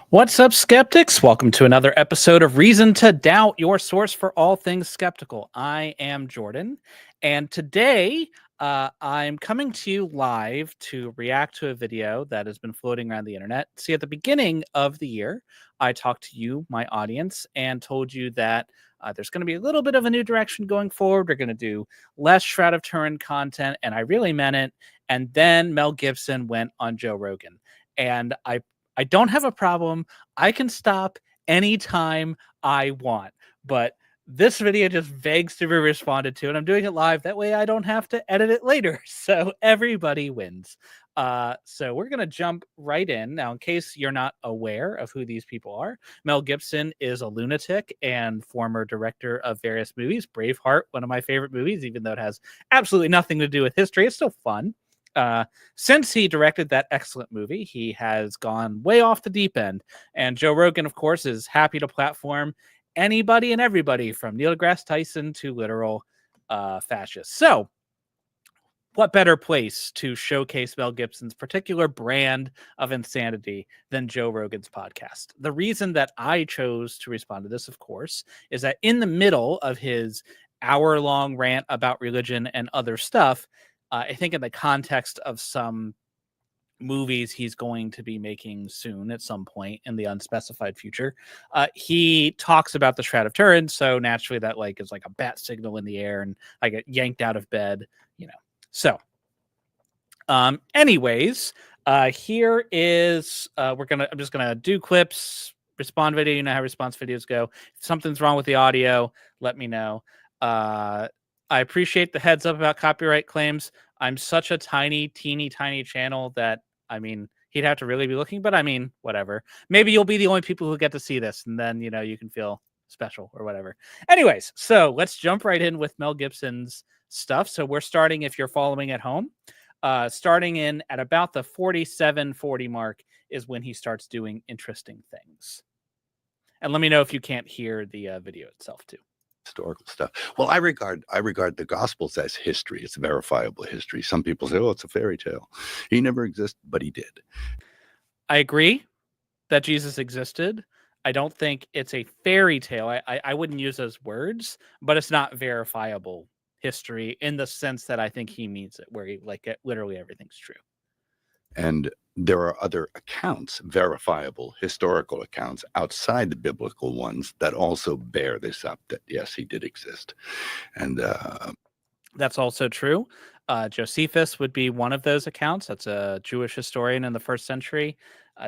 What's up, skeptics? Welcome to another episode of Reason to Doubt, your source for all things skeptical. I am Jordan, and today I'm coming to you live to react to a video that has been floating around the internet. See, at the beginning of the year, I talked to you, my audience, and told you that there's going to be a little bit of a new direction going forward. We're going to do less Shroud of Turin content, and I really meant it. And then Mel Gibson went on Joe Rogan, and I don't have a problem. I can stop anytime I want, but this video just begs to be responded to, and I'm doing it live. That way I don't have to edit it later. So everybody wins. So we're going to jump right in. Now, in case you're not aware of who these people are, Mel Gibson is a lunatic and former director of various movies. Braveheart, one of my favorite movies, even though it has absolutely nothing to do with history. It's still fun. Since he directed that excellent movie, he has gone way off the deep end. And Joe Rogan, of course, is happy to platform anybody and everybody from Neil deGrasse Tyson to literal fascists. So what better place to showcase Mel Gibson's particular brand of insanity than Joe Rogan's podcast? The reason that I chose to respond to this, of course, is that in the middle of his hour-long rant about religion and other stuff, I think in the context of some movies he's going to be making soon at some point in the unspecified future, he talks about the Shroud of Turin. So naturally that is like a bat signal in the air and I get yanked out of bed, So anyways, here is I'm just gonna do clips, respond video. You know how response videos go. If something's wrong with the audio, let me know. I appreciate the heads up about copyright claims. I'm such a teeny tiny channel that, he'd have to really be looking, but whatever. Maybe you'll be the only people who get to see this, and then, you can feel special or whatever. Anyways, so let's jump right in with Mel Gibson's stuff. So we're starting, if you're following at home, starting in at about the 47-40 mark is when he starts doing interesting things. And let me know if you can't hear the video itself too. Historical stuff. Well, I regard the Gospels as history. It's verifiable history. Some people say, "Oh, it's a fairy tale." He never existed, but he did. I agree that Jesus existed. I don't think it's a fairy tale. I wouldn't use those words, but it's not verifiable history in the sense that I think he means it, where literally everything's true. And there are other accounts, verifiable historical accounts outside the biblical ones that also bear this up, that yes, he did exist. And that's also true. Josephus would be one of those accounts. That's a Jewish historian in the 1st century.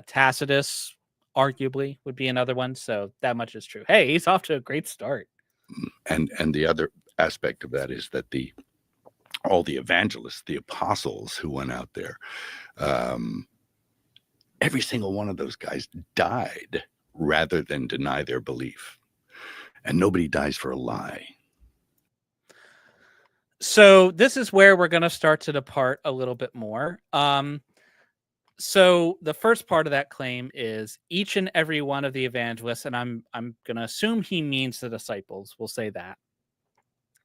Tacitus arguably would be another one. So that much is true. Hey, he's off to a great start. And the other aspect of that is that all the evangelists, the apostles who went out there, every single one of those guys died rather than deny their belief. And nobody dies for a lie. So this is where we're going to start to depart a little bit more. So the first part of that claim is each and every one of the evangelists, and I'm going to assume he means the disciples, we'll say that.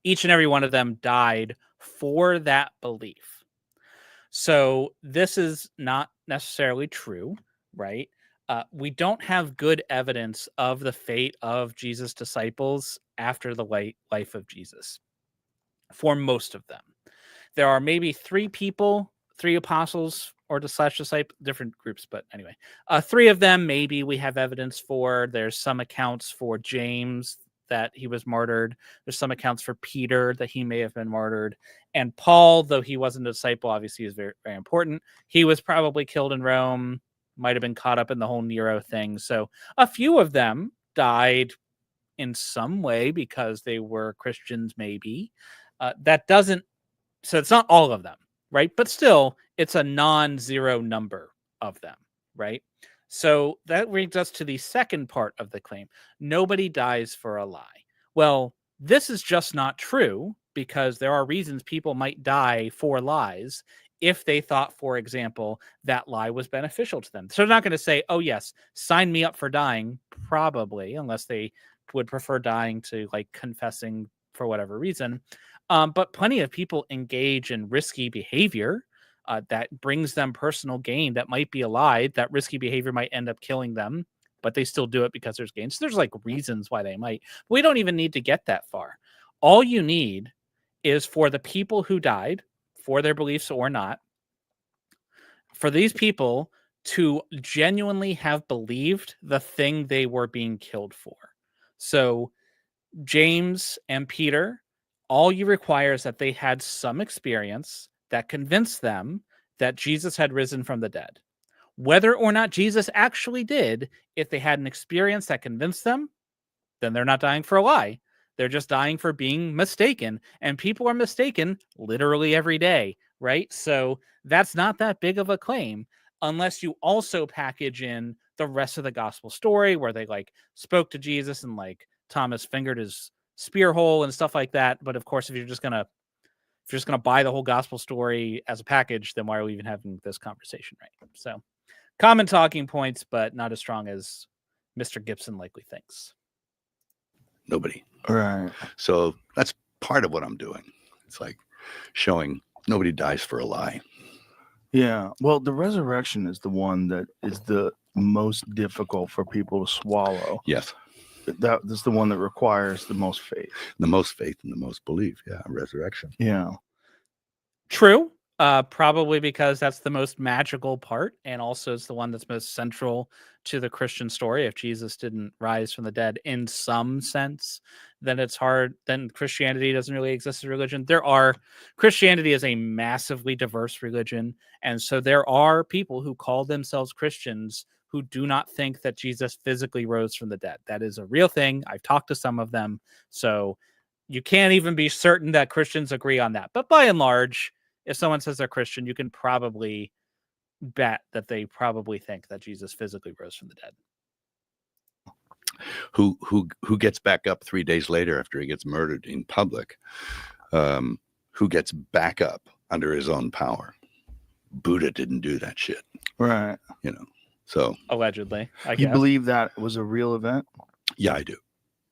Each and every one of them died for that belief. So this is not necessarily true, right? We don't have good evidence of the fate of Jesus' disciples after the life of Jesus for most of them. There are maybe 3 apostles or /disciples, different groups, but anyway, 3 of them maybe we have evidence for. There's some accounts for James that he was martyred. There's some accounts for Peter that he may have been martyred. And Paul, though he wasn't a disciple, obviously is very, very important. He was probably killed in Rome, might have been caught up in the whole Nero thing. So a few of them died in some way because they were Christians, maybe. So it's not all of them, right? But still, it's a non-zero number of them, right? So that brings us to the second part of the claim. Nobody dies for a lie. Well, this is just not true, because there are reasons people might die for lies if they thought, for example, that lie was beneficial to them. So they're not going to say, oh, yes, sign me up for dying, probably, unless they would prefer dying to confessing for whatever reason. But plenty of people engage in risky behavior that brings them personal gain that might be a lie. That risky behavior might end up killing them. but they still do it because there's gains. So there's like reasons why they might. We don't even need to get that far. All you need is for the people who died, for their beliefs or not, for these people to genuinely have believed the thing they were being killed for. So James and Peter, all you require is that they had some experience that convinced them that Jesus had risen from the dead. Whether or not Jesus actually did, if they had an experience that convinced them, then they're not dying for a lie. They're just dying for being mistaken. And people are mistaken literally every day, right? So that's not that big of a claim unless you also package in the rest of the gospel story where they like spoke to Jesus and like Thomas fingered his spear hole and stuff like that. But of course, if you're just gonna buy the whole gospel story as a package, then why are we even having this conversation, right? So common talking points, but not as strong as Mr. Gibson likely thinks. Nobody. Right. So that's part of what I'm doing. It's like showing nobody dies for a lie. Yeah. Well, the resurrection is the one that is the most difficult for people to swallow. Yes. That's the one that requires the most faith. The most faith and the most belief. Yeah. Resurrection. Yeah. True. Probably because that's the most magical part, and also it's the one that's most central to the Christian story. If Jesus didn't rise from the dead in some sense, then it's hard. Then Christianity doesn't really exist as a religion. Christianity is a massively diverse religion, and so there are people who call themselves Christians who do not think that Jesus physically rose from the dead. That is a real thing. I've talked to some of them, so you can't even be certain that Christians agree on that. But by and large, if someone says they're Christian, you can probably bet that they probably think that Jesus physically rose from the dead. Who gets back up 3 days later after he gets murdered in public? Who gets back up under his own power? Buddha didn't do that shit. Right. So allegedly, I guess. You believe that was a real event? Yeah, I do.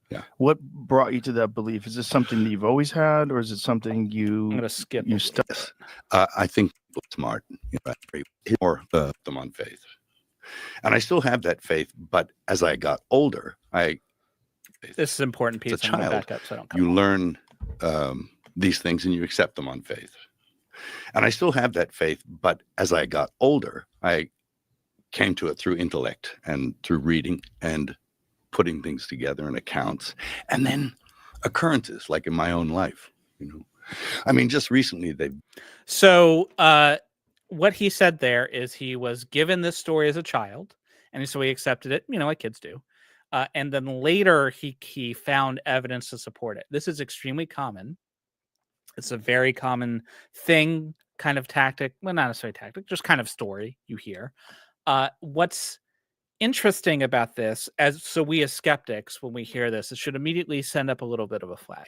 Yeah. What brought you to that belief? Is this something that you've always had, or is it something I'm going to skip. you stuck? Yes. I think people are smart. More them on faith. And I still have that faith, but as I got older, this is an important piece. As a child, back up so I don't you learn these things and you accept them on faith. And I still have that faith, but as I got older, I came to it through intellect and through reading and putting things together in accounts, and then occurrences like in my own life. I mean, just recently So what he said there is he was given this story as a child, and so he accepted it, like kids do. And then later he found evidence to support it. This is extremely common. It's a very common thing, kind of tactic. Well, not necessarily tactic, just kind of story you hear. What's interesting about this, so we as skeptics, when we hear this, it should immediately send up a little bit of a flag,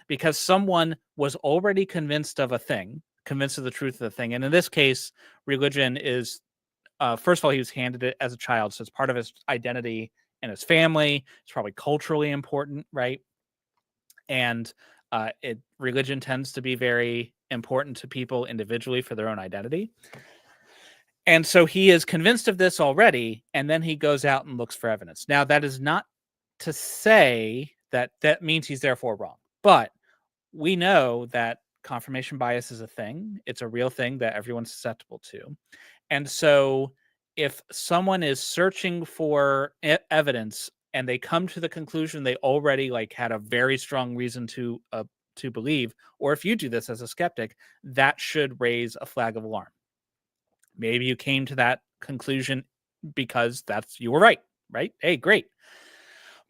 because someone was already convinced of a thing, convinced of the truth of the thing. And in this case, religion is, first of all, he was handed it as a child, so it's part of his identity and his family. It's probably culturally important, right? And religion tends to be very important to people individually for their own identity. And so he is convinced of this already, and then he goes out and looks for evidence. Now, that is not to say that means he's therefore wrong. But we know that confirmation bias is a thing. It's a real thing that everyone's susceptible to. And so if someone is searching for evidence and they come to the conclusion they already had a very strong reason to believe, or if you do this as a skeptic, that should raise a flag of alarm. Maybe you came to that conclusion because you were right? Hey, great.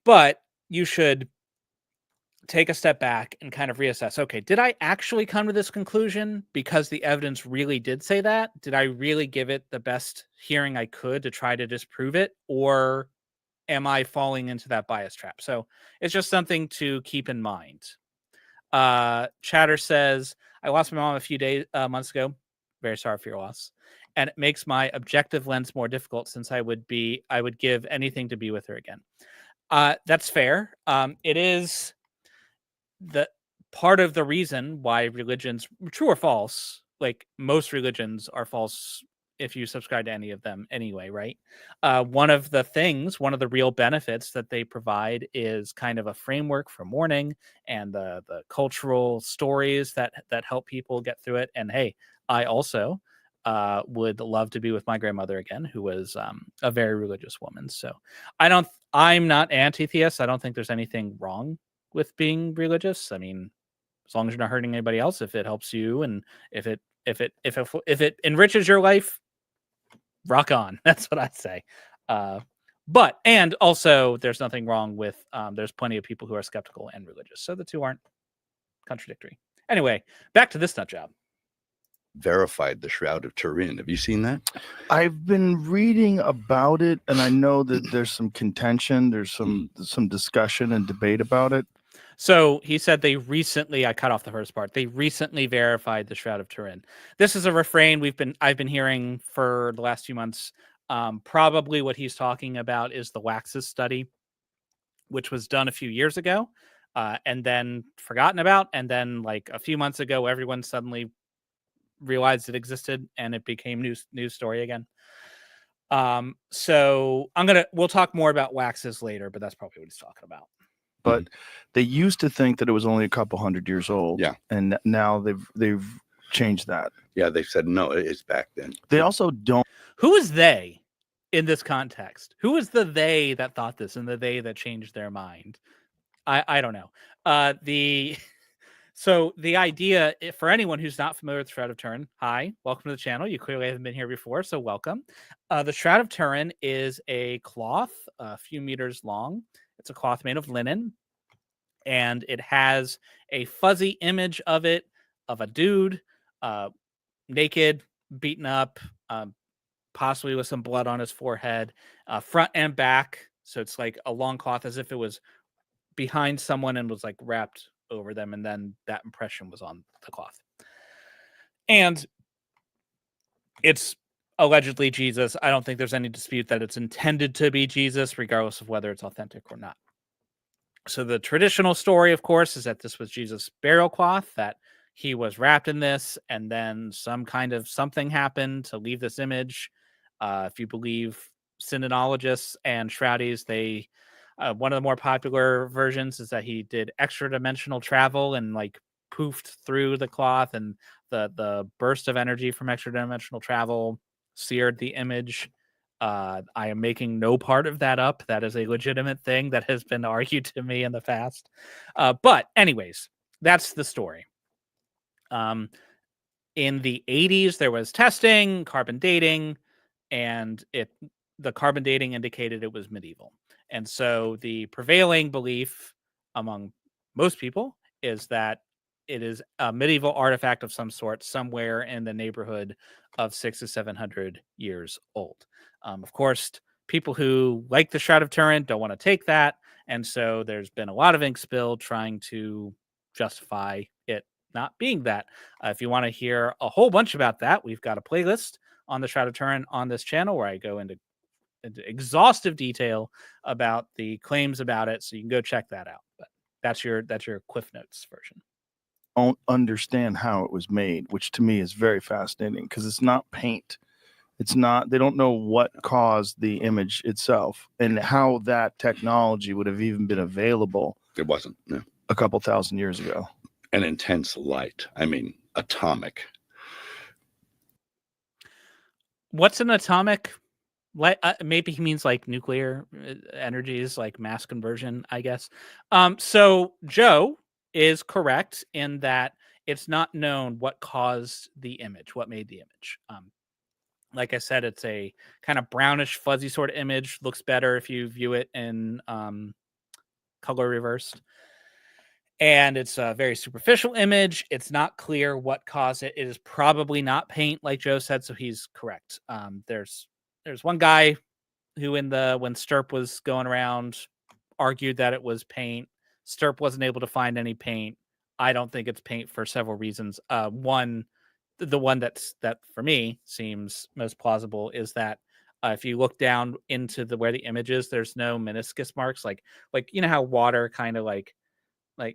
But you should take a step back and kind of reassess. Okay, did I actually come to this conclusion because the evidence really did say that? Did I really give it the best hearing I could to try to disprove it? Or am I falling into that bias trap? So it's just something to keep in mind. Chatter says, I lost my mom a few months ago. Very sorry for your loss. And it makes my objective lens more difficult since I would give anything to be with her again. That's fair. It is the part of the reason why religions, true or false, like most religions are false if you subscribe to any of them anyway, right? One of the real benefits that they provide is kind of a framework for mourning and the cultural stories that help people get through it. And hey, I also would love to be with my grandmother again, who was a very religious woman. So I'm not anti-theist. I don't think there's anything wrong with being religious. I mean, as long as you're not hurting anybody else, if it helps you and if it enriches your life, rock on. That's what I say. But and also there's nothing wrong with there's plenty of people who are skeptical and religious. So the two aren't contradictory. Anyway, back to this nut job. Verified the Shroud of Turin. Have you seen that? I've been reading about it, and I know that there's some contention, there's some discussion and debate about it. So he said I cut off the first part. They recently verified the Shroud of Turin. This is a refrain I've been hearing for the last few months. Probably what he's talking about is the Laxis study, which was done a few years ago, and then forgotten about. And then like a few months ago, everyone suddenly realized it existed and it became news story again. So we'll talk more about Laxis later, but that's probably what he's talking about. But they used to think that it was only a couple hundred years old. Yeah. And now they've changed that. Yeah, they said no, it's back then. They also don't. Who is they in this context? Who is the they that thought this and the they that changed their mind? I don't know. So the idea, for anyone who's not familiar with Shroud of Turin, hi, welcome to the channel. You clearly haven't been here before, so welcome. The Shroud of Turin is a cloth a few meters long. It's a cloth made of linen, and it has a fuzzy image of a dude, naked, beaten up, possibly with some blood on his forehead, front and back. So it's like a long cloth as if it was behind someone and was like wrapped over them, and then that impression was on the cloth. And it's allegedly Jesus. I don't think there's any dispute that it's intended to be Jesus, regardless of whether it's authentic or not. So the traditional story, of course, is that this was Jesus' burial cloth, that he was wrapped in this, and then some kind of something happened to leave this image. If you believe synologists and shroudies, they one of the more popular versions is that he did extra dimensional travel and like poofed through the cloth, and the burst of energy from extra dimensional travel seared the image. I am making no part of that up. That is a legitimate thing that has been argued to me in the past. But anyways, that's the story. In the 80s, there was testing, carbon dating, and the carbon dating indicated it was medieval. And so the prevailing belief among most people is that it is a medieval artifact of some sort, somewhere in the neighborhood of 600 to 700 years old. Of course, people who like the Shroud of Turin don't want to take that. And so there's been a lot of ink spilled trying to justify it not being that. If you want to hear a whole bunch about that, we've got a playlist on the Shroud of Turin on this channel where I go into exhaustive detail about the claims about it, so you can go check that out. But that's your Cliff Notes version. Don't understand how it was made, which to me is very fascinating, because it's not paint. It's not, they don't know what caused the image itself and how that technology would have even been available. It wasn't, no. A couple thousand years ago. An intense light. I mean, atomic. What's an atomic? Maybe he means like nuclear energies, like mass conversion, I guess. So Joe is correct in that it's not known what caused the image, what made the image. Like I said, it's a kind of brownish, fuzzy sort of image. Looks better if you view it in color reversed. And it's a very superficial image. It's not clear what caused it. It is probably not paint, like Joe said, so he's correct. There's one guy who when Stirp was going around argued that it was paint. Stirp wasn't able to find any paint. I don't think it's paint for several reasons. One, the one that for me seems most plausible is that if you look down into where the image is, there's no meniscus marks. Like you know how water kind of like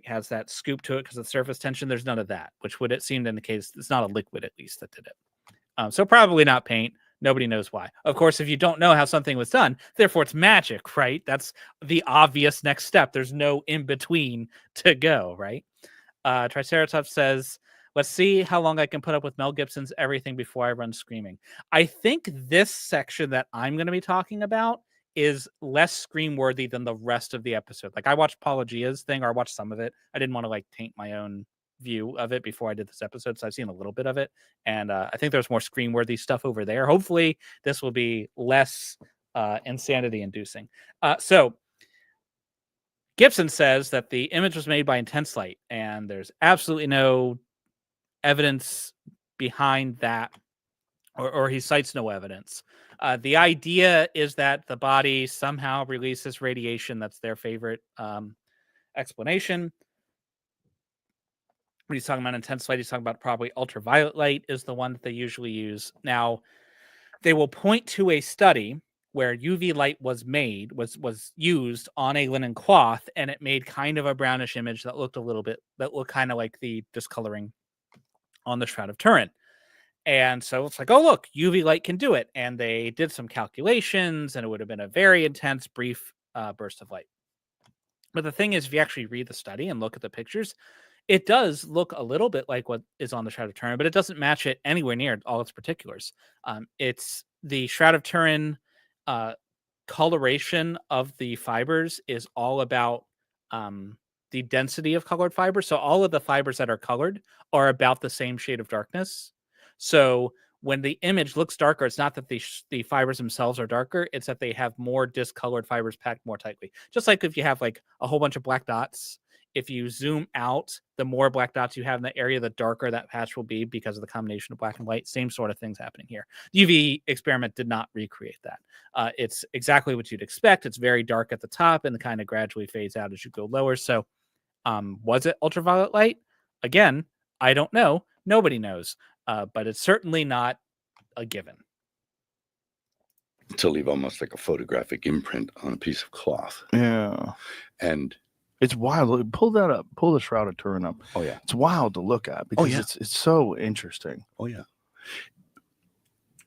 has that scoop to it because of surface tension. There's none of that, which would it seem to indicate it's not a liquid, at least, that did it. So probably not paint. Nobody knows why. Of course, if you don't know how something was done, therefore it's magic, right? That's the obvious next step. There's no in between to go, right? Triceratops says, let's see how long I can put up with Mel Gibson's everything before I run screaming. I think this section that I'm going to be talking about is less scream worthy than the rest of the episode. Like I watched Pareidolia thing, or I watched some of it. I didn't want to like taint my own view of it before I did this episode, so I've seen a little bit of it, and I think there's more scream worthy stuff over there. Hopefully this will be less insanity inducing. So Gibson says that the image was made by intense light, and there's absolutely no evidence behind that, or he cites no evidence. The idea is that the body somehow releases radiation. That's their favorite explanation. When he's talking about intense light, he's talking about probably ultraviolet light is the one that they usually use. Now, they will point to a study where UV light was used on a linen cloth, and it made kind of a brownish image that looked kind of like the discoloring on the Shroud of Turin. And so it's like, oh, look, UV light can do it. And they did some calculations, and it would have been a very intense, brief burst of light. But the thing is, if you actually read the study and look at the pictures, it does look a little bit like what is on the Shroud of Turin, but it doesn't match it anywhere near all its particulars. It's the Shroud of Turin coloration of the fibers is all about the density of colored fibers. So all of the fibers that are colored are about the same shade of darkness. So when the image looks darker, it's not that the fibers themselves are darker, it's that they have more discolored fibers packed more tightly. Just like if you have like a whole bunch of black dots, if you zoom out, the more black dots you have in the area, the darker that patch will be because of the combination of black and white. Same sort of things happening here. The UV experiment did not recreate that. It's exactly what you'd expect. It's very dark at the top and kind of gradually fades out as you go lower. So was it ultraviolet light? Again, I don't know. Nobody knows. But it's certainly not a given. To leave almost like a photographic imprint on a piece of cloth. Yeah. And it's wild. Pull that up. Pull the Shroud of Turin up. Oh, yeah. It's wild to look at because it's so interesting. Oh, yeah.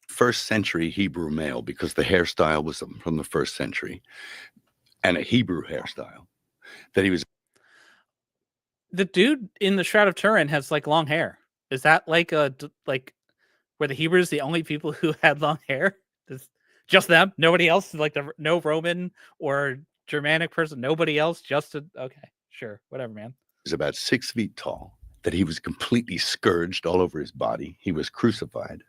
First century Hebrew male, because the hairstyle was from the first century, and a Hebrew hairstyle that he was. The dude in the Shroud of Turin has like long hair. Is that like were the Hebrews the only people who had long hair? Just them? Nobody else? Like no Roman or Germanic person? Nobody else? Okay, sure, whatever, man. He was about 6 feet tall. That he was completely scourged all over his body. He was crucified.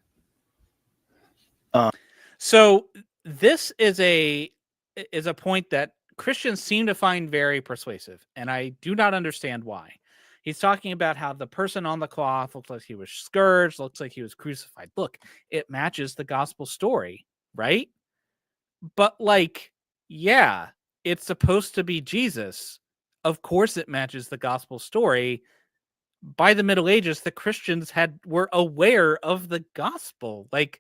So this is a point that Christians seem to find very persuasive, and I do not understand why. He's talking about how the person on the cloth looks like he was scourged, looks like he was crucified. Look, it matches the gospel story, right? But like, yeah, it's supposed to be Jesus. Of course it matches the gospel story. By the Middle Ages, the Christians were aware of the gospel. Like,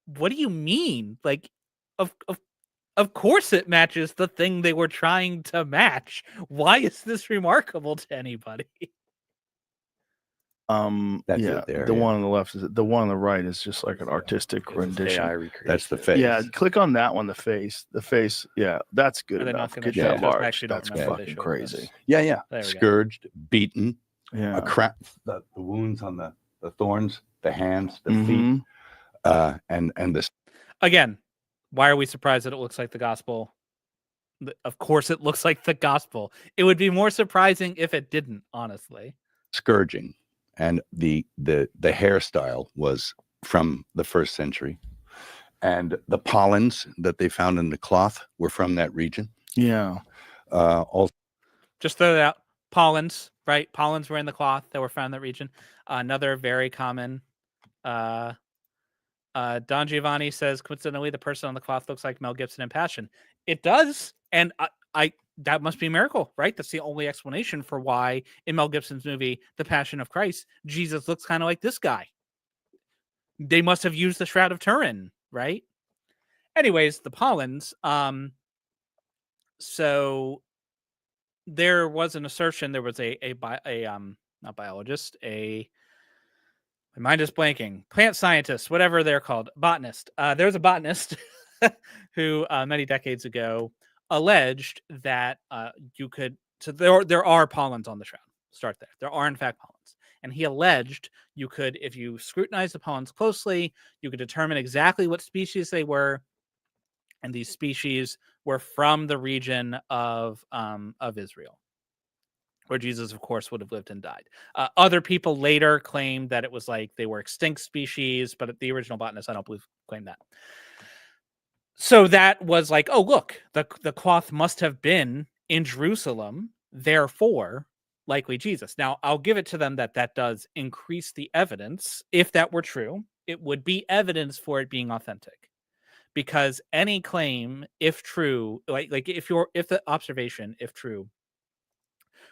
what do you mean? Like, of course it matches the thing they were trying to match. Why is this remarkable to anybody? That's it there. The one on the left the one on the right is just like an artistic rendition. That's the face. Yeah, click on that one. The face. Yeah, that's good enough. Get that large. That's fucking crazy. Yeah. Scourged, beaten. Yeah. The wounds on the thorns, the hands, the feet, and this. Again, why are we surprised that it looks like the gospel? Of course it looks like the gospel. It would be more surprising if it didn't, honestly. Scourging, and the hairstyle was from the first century, and the pollens that they found in the cloth were from that region. Yeah. Also, just throw that out. Pollens, right? Pollens were in the cloth that were found in that region. Another very common. Don Giovanni says, coincidentally, the person on the cloth looks like Mel Gibson in Passion. It does, and I that must be a miracle, right? That's the only explanation for why in Mel Gibson's movie, The Passion of Christ, Jesus looks kind of like this guy. They must have used the Shroud of Turin, right? Anyways, the Pollens. So there was an assertion. There was a not biologist, let mind is blanking. Plant scientists, whatever they're called, botanist. There's a botanist who many decades ago alleged that you could. So there are pollens on the shroud. Start there. There are in fact pollens, and he alleged you could, if you scrutinize the pollens closely, you could determine exactly what species they were, and these species were from the region of Israel, where Jesus, of course, would have lived and died. Other people later claimed that it was like they were extinct species, but the original botanist, I don't believe, claimed that. So that was like, oh, look, the cloth must have been in Jerusalem, therefore, likely Jesus. Now, I'll give it to them that does increase the evidence. If that were true, it would be evidence for it being authentic. Because any claim, if true, like if the observation, if true,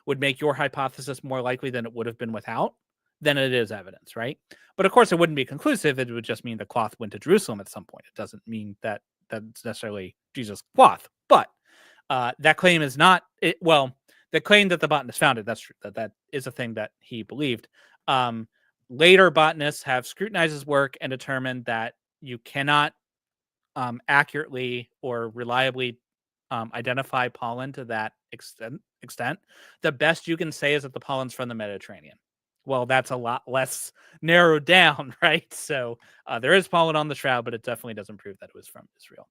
would make your hypothesis more likely than it would have been without, then it is evidence, right? But of course, it wouldn't be conclusive. It would just mean the cloth went to Jerusalem at some point. It doesn't mean that that's necessarily Jesus' cloth. But that claim is not it. Well, the claim that the botanist found it, that's true. That is a thing that he believed. Later botanists have scrutinized his work and determined that you cannot accurately or reliably identify pollen to that extent. The best you can say is that the pollen's from the Mediterranean. Well, that's a lot less narrowed down, right? So there is pollen on the shroud, but it definitely doesn't prove that it was from Israel.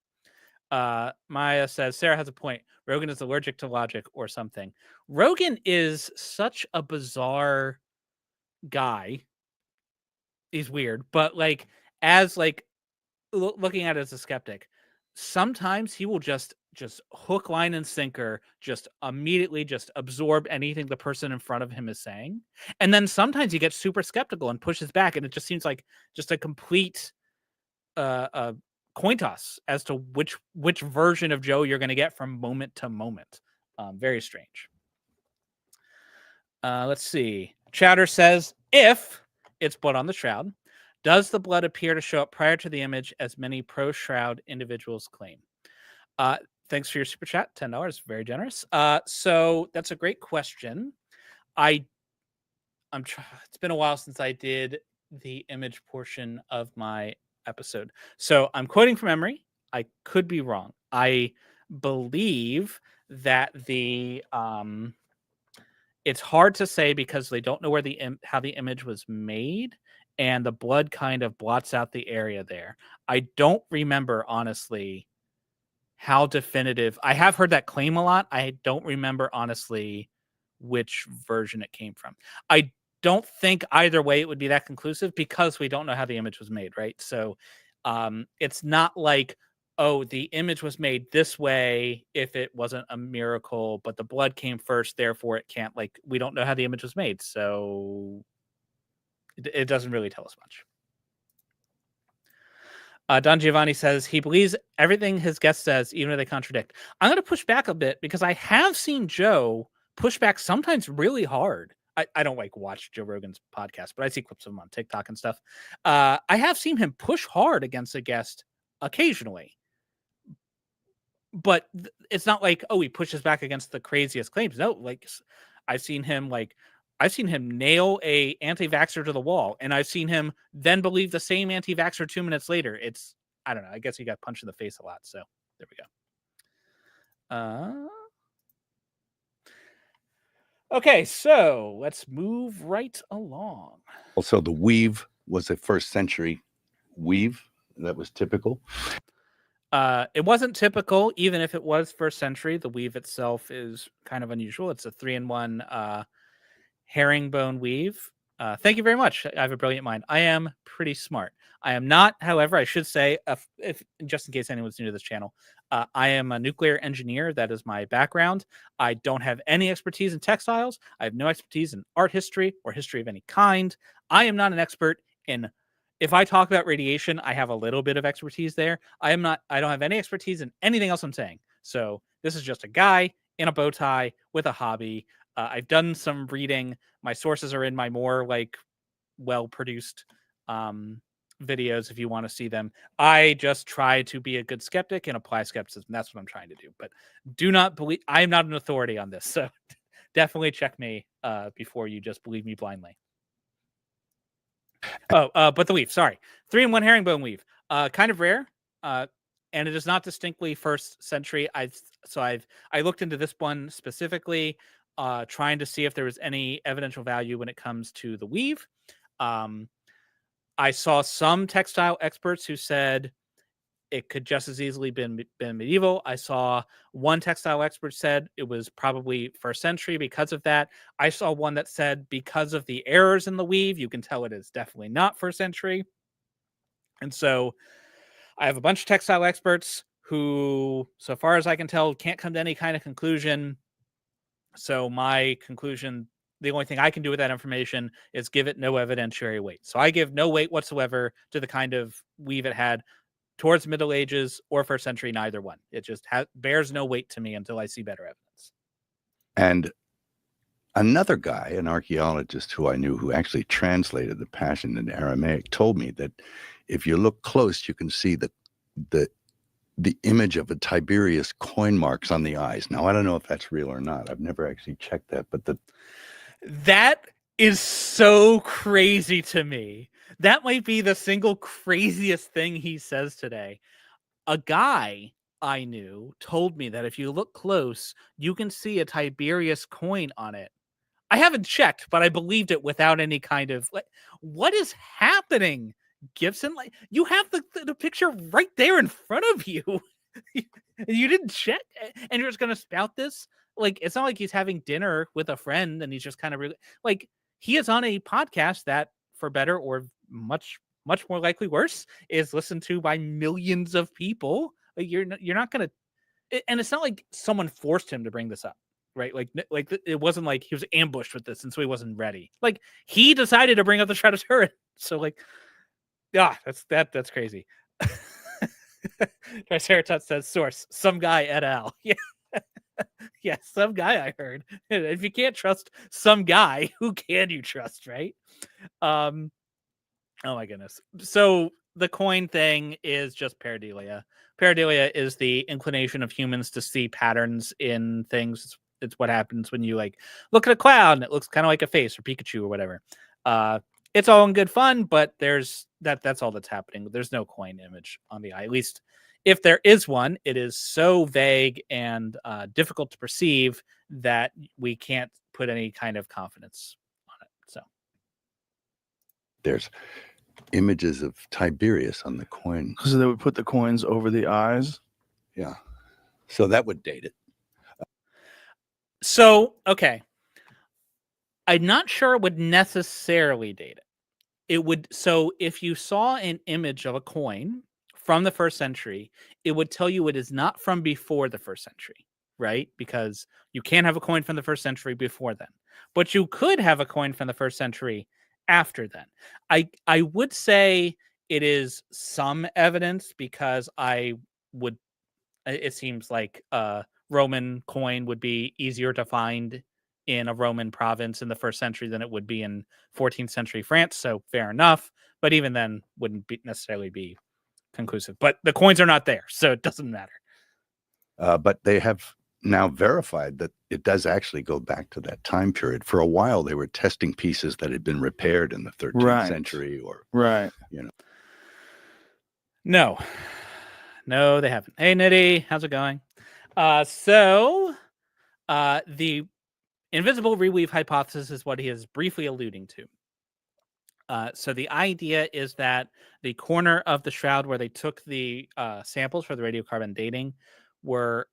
Maya says, Sarah has a point. Rogan is allergic to logic or something. Rogan is such a bizarre guy. He's weird, but like, as like looking at it as a skeptic, sometimes he will just hook, line, and sinker, just immediately just absorb anything the person in front of him is saying. And then sometimes he gets super skeptical and pushes back, and it just seems like just a complete coin toss as to which version of Joe you're going to get from moment to moment. Very strange. Let's see. Chowder says, if it's blood on the shroud, does the blood appear to show up prior to the image, as many pro-shroud individuals claim? Thanks for your super chat, $10, very generous. So that's a great question. It's been a while since I did the image portion of my episode, so I'm quoting from memory. I could be wrong. I believe that it's hard to say because they don't know where how the image was made, and the blood kind of blots out the area there. I don't remember, honestly, how definitive. I have heard that claim a lot. I don't remember, honestly, which version it came from. I don't think either way it would be that conclusive because we don't know how the image was made, right? So it's not like, oh, the image was made this way if it wasn't a miracle, but the blood came first, therefore it can't, like, we don't know how the image was made. So it doesn't really tell us much. Don Giovanni says he believes everything his guest says, even if they contradict. I'm going to push back a bit because I have seen Joe push back sometimes really hard. I don't like watch Joe Rogan's podcast, but I see clips of him on TikTok and stuff. I have seen him push hard against a guest occasionally. But it's not like, oh, he pushes back against the craziest claims. No, like I've seen him nail a anti-vaxxer to the wall, and I've seen him then believe the same anti-vaxxer 2 minutes later. I don't know. I guess he got punched in the face a lot. So there we go. Okay, so let's move right along. Also, the weave was a first century weave that was typical. It wasn't typical, even if it was first century. The weave itself is kind of unusual. It's a 3-in-1 herringbone weave. Thank you very much. I have a brilliant mind. I am pretty smart. I am not, however, I should say, if just in case anyone's new to this channel, I am a nuclear engineer. That is my background. I don't have any expertise in textiles. I have no expertise in art history or history of any kind. I am not an expert in. If I talk about radiation, I have a little bit of expertise there. I don't have any expertise in anything else I'm saying. So this is just a guy in a bow tie with a hobby. I've done some reading. My sources are in my more like well-produced videos if you want to see them. I just try to be a good skeptic and apply skepticism. That's what I'm trying to do. But do not believe, I'm not an authority on this. So definitely check me before you just believe me blindly. But the weave, sorry. 3-in-1 herringbone weave. Kind of rare. And it is not distinctly first century. I looked into this one specifically, trying to see if there was any evidential value when it comes to the weave. I saw some textile experts who said it could just as easily been medieval. I saw one textile expert said it was probably first century because of that. I saw one that said because of the errors in the weave, you can tell it is definitely not first century. And so I have a bunch of textile experts who, so far as I can tell, can't come to any kind of conclusion. So my conclusion, the only thing I can do with that information is give it no evidentiary weight. So I give no weight whatsoever to the kind of weave it had towards Middle Ages or first century, neither one. It just bears no weight to me until I see better evidence. And another guy, an archaeologist who I knew who actually translated the Passion into Aramaic, told me that if you look close, you can see the image of a Tiberius coin marks on the eyes. Now, I don't know if that's real or not. I've never actually checked that, but that is so crazy to me. That might be the single craziest thing he says today. A guy I knew told me that if you look close, you can see a Tiberius coin on it. I haven't checked, but I believed it without any kind of what is happening, Gibson? Like, you have the picture right there in front of you. You didn't check, and you're just gonna spout this? Like, it's not like he's having dinner with a friend and he's just kind of like, he is on a podcast that, for better or much more likely worse, is listened to by millions of people. Like, you're not gonna, and it's not like someone forced him to bring this up, right? Like it wasn't like he was ambushed with this and so he wasn't ready. Like, he decided to bring up the Shroud of Turin. So like, yeah, that's crazy. Triceratops says source, some guy et al. Yeah. Yeah, some guy I heard. If you can't trust some guy, who can you trust, right? Oh my goodness. So the coin thing is just pareidolia. Pareidolia is the inclination of humans to see patterns in things. It's what happens when you like look at a cloud and it looks kind of like a face or Pikachu or whatever. It's all in good fun, but that's all that's happening. There's no coin image on the eye. At least if there is one, it is so vague and difficult to perceive that we can't put any kind of confidence on it. So there's images of Tiberius on the coin. So they would put the coins over the eyes? Yeah. So that would date it. So, okay. I'm not sure it would necessarily date it. It would. So if you saw an image of a coin from the first century, it would tell you it is not from before the first century, right? Because you can't have a coin from the first century before then. But you could have a coin from the first century after then. I would say it is some evidence, because it seems like a Roman coin would be easier to find in a Roman province in the first century than it would be in 14th century France. So fair enough. But even then wouldn't necessarily be conclusive. But the coins are not there, so it doesn't matter. But they have now verified that it does actually go back to that time period. For a while, they were testing pieces that had been repaired in the 13th century or, No, they haven't. Hey, Nitty, how's it going? So the invisible reweave hypothesis is what he is briefly alluding to. So the idea is that the corner of the shroud where they took the samples for the radiocarbon dating were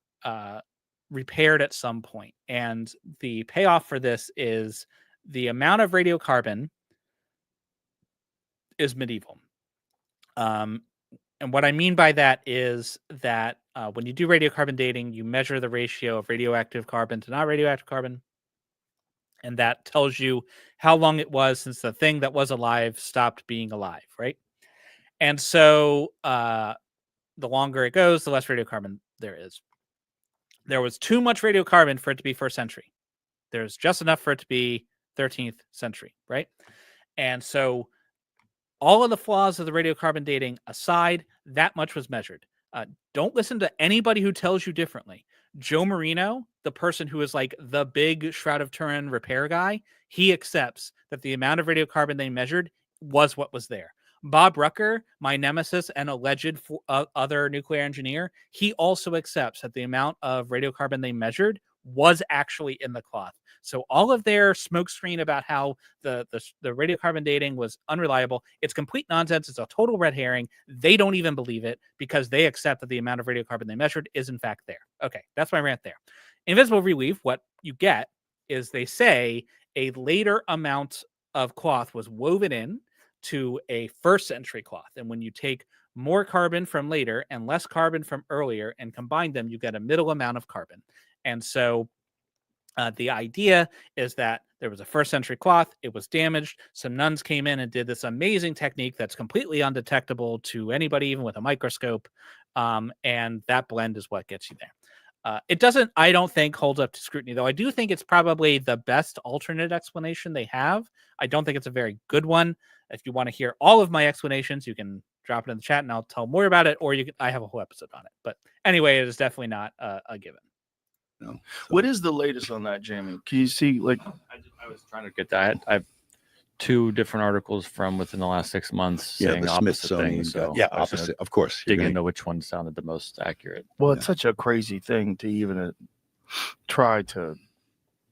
repaired at some point. And the payoff for this is the amount of radiocarbon is medieval. And what I mean by that is that when you do radiocarbon dating, you measure the ratio of radioactive carbon to not radioactive carbon. And that tells you how long it was since the thing that was alive stopped being alive, right? And so the longer it goes, the less radiocarbon there is. There was too much radiocarbon for it to be first century. There's just enough for it to be 13th century, right? And so all of the flaws of the radiocarbon dating aside, that much was measured. Don't listen to anybody who tells you differently. Joe Marino, the person who is like the big Shroud of Turin repair guy, he accepts that the amount of radiocarbon they measured was what was there. Bob Rucker, my nemesis and alleged other nuclear engineer, he also accepts that the amount of radiocarbon they measured was actually in the cloth. So all of their smokescreen about how the radiocarbon dating was unreliable, it's complete nonsense. It's a total red herring. They don't even believe it because they accept that the amount of radiocarbon they measured is in fact there. Okay, that's my rant there. Invisible Reweave, what you get is they say a later amount of cloth was woven in to a first century cloth. And when you take more carbon from later and less carbon from earlier and combine them, you get a middle amount of carbon. And so the idea is that there was a first century cloth. It was damaged. Some nuns came in and did this amazing technique that's completely undetectable to anybody, even with a microscope. And that blend is what gets you there. It doesn't, I don't think, hold up to scrutiny, though. I do think it's probably the best alternate explanation they have. I don't think it's a very good one. If you want to hear all of my explanations, you can drop it in the chat and I'll tell more about it, or I have a whole episode on it. But anyway, it is definitely not a given. No. So, What is the latest on that, Jamie? Can you see, like, I was trying to get that. I've 2 different articles from within the last 6 months saying the opposite Smithsonian things. So yeah, I was gonna opposite, of course. dig into which one sounded the most accurate. well, it's such a crazy thing to even try to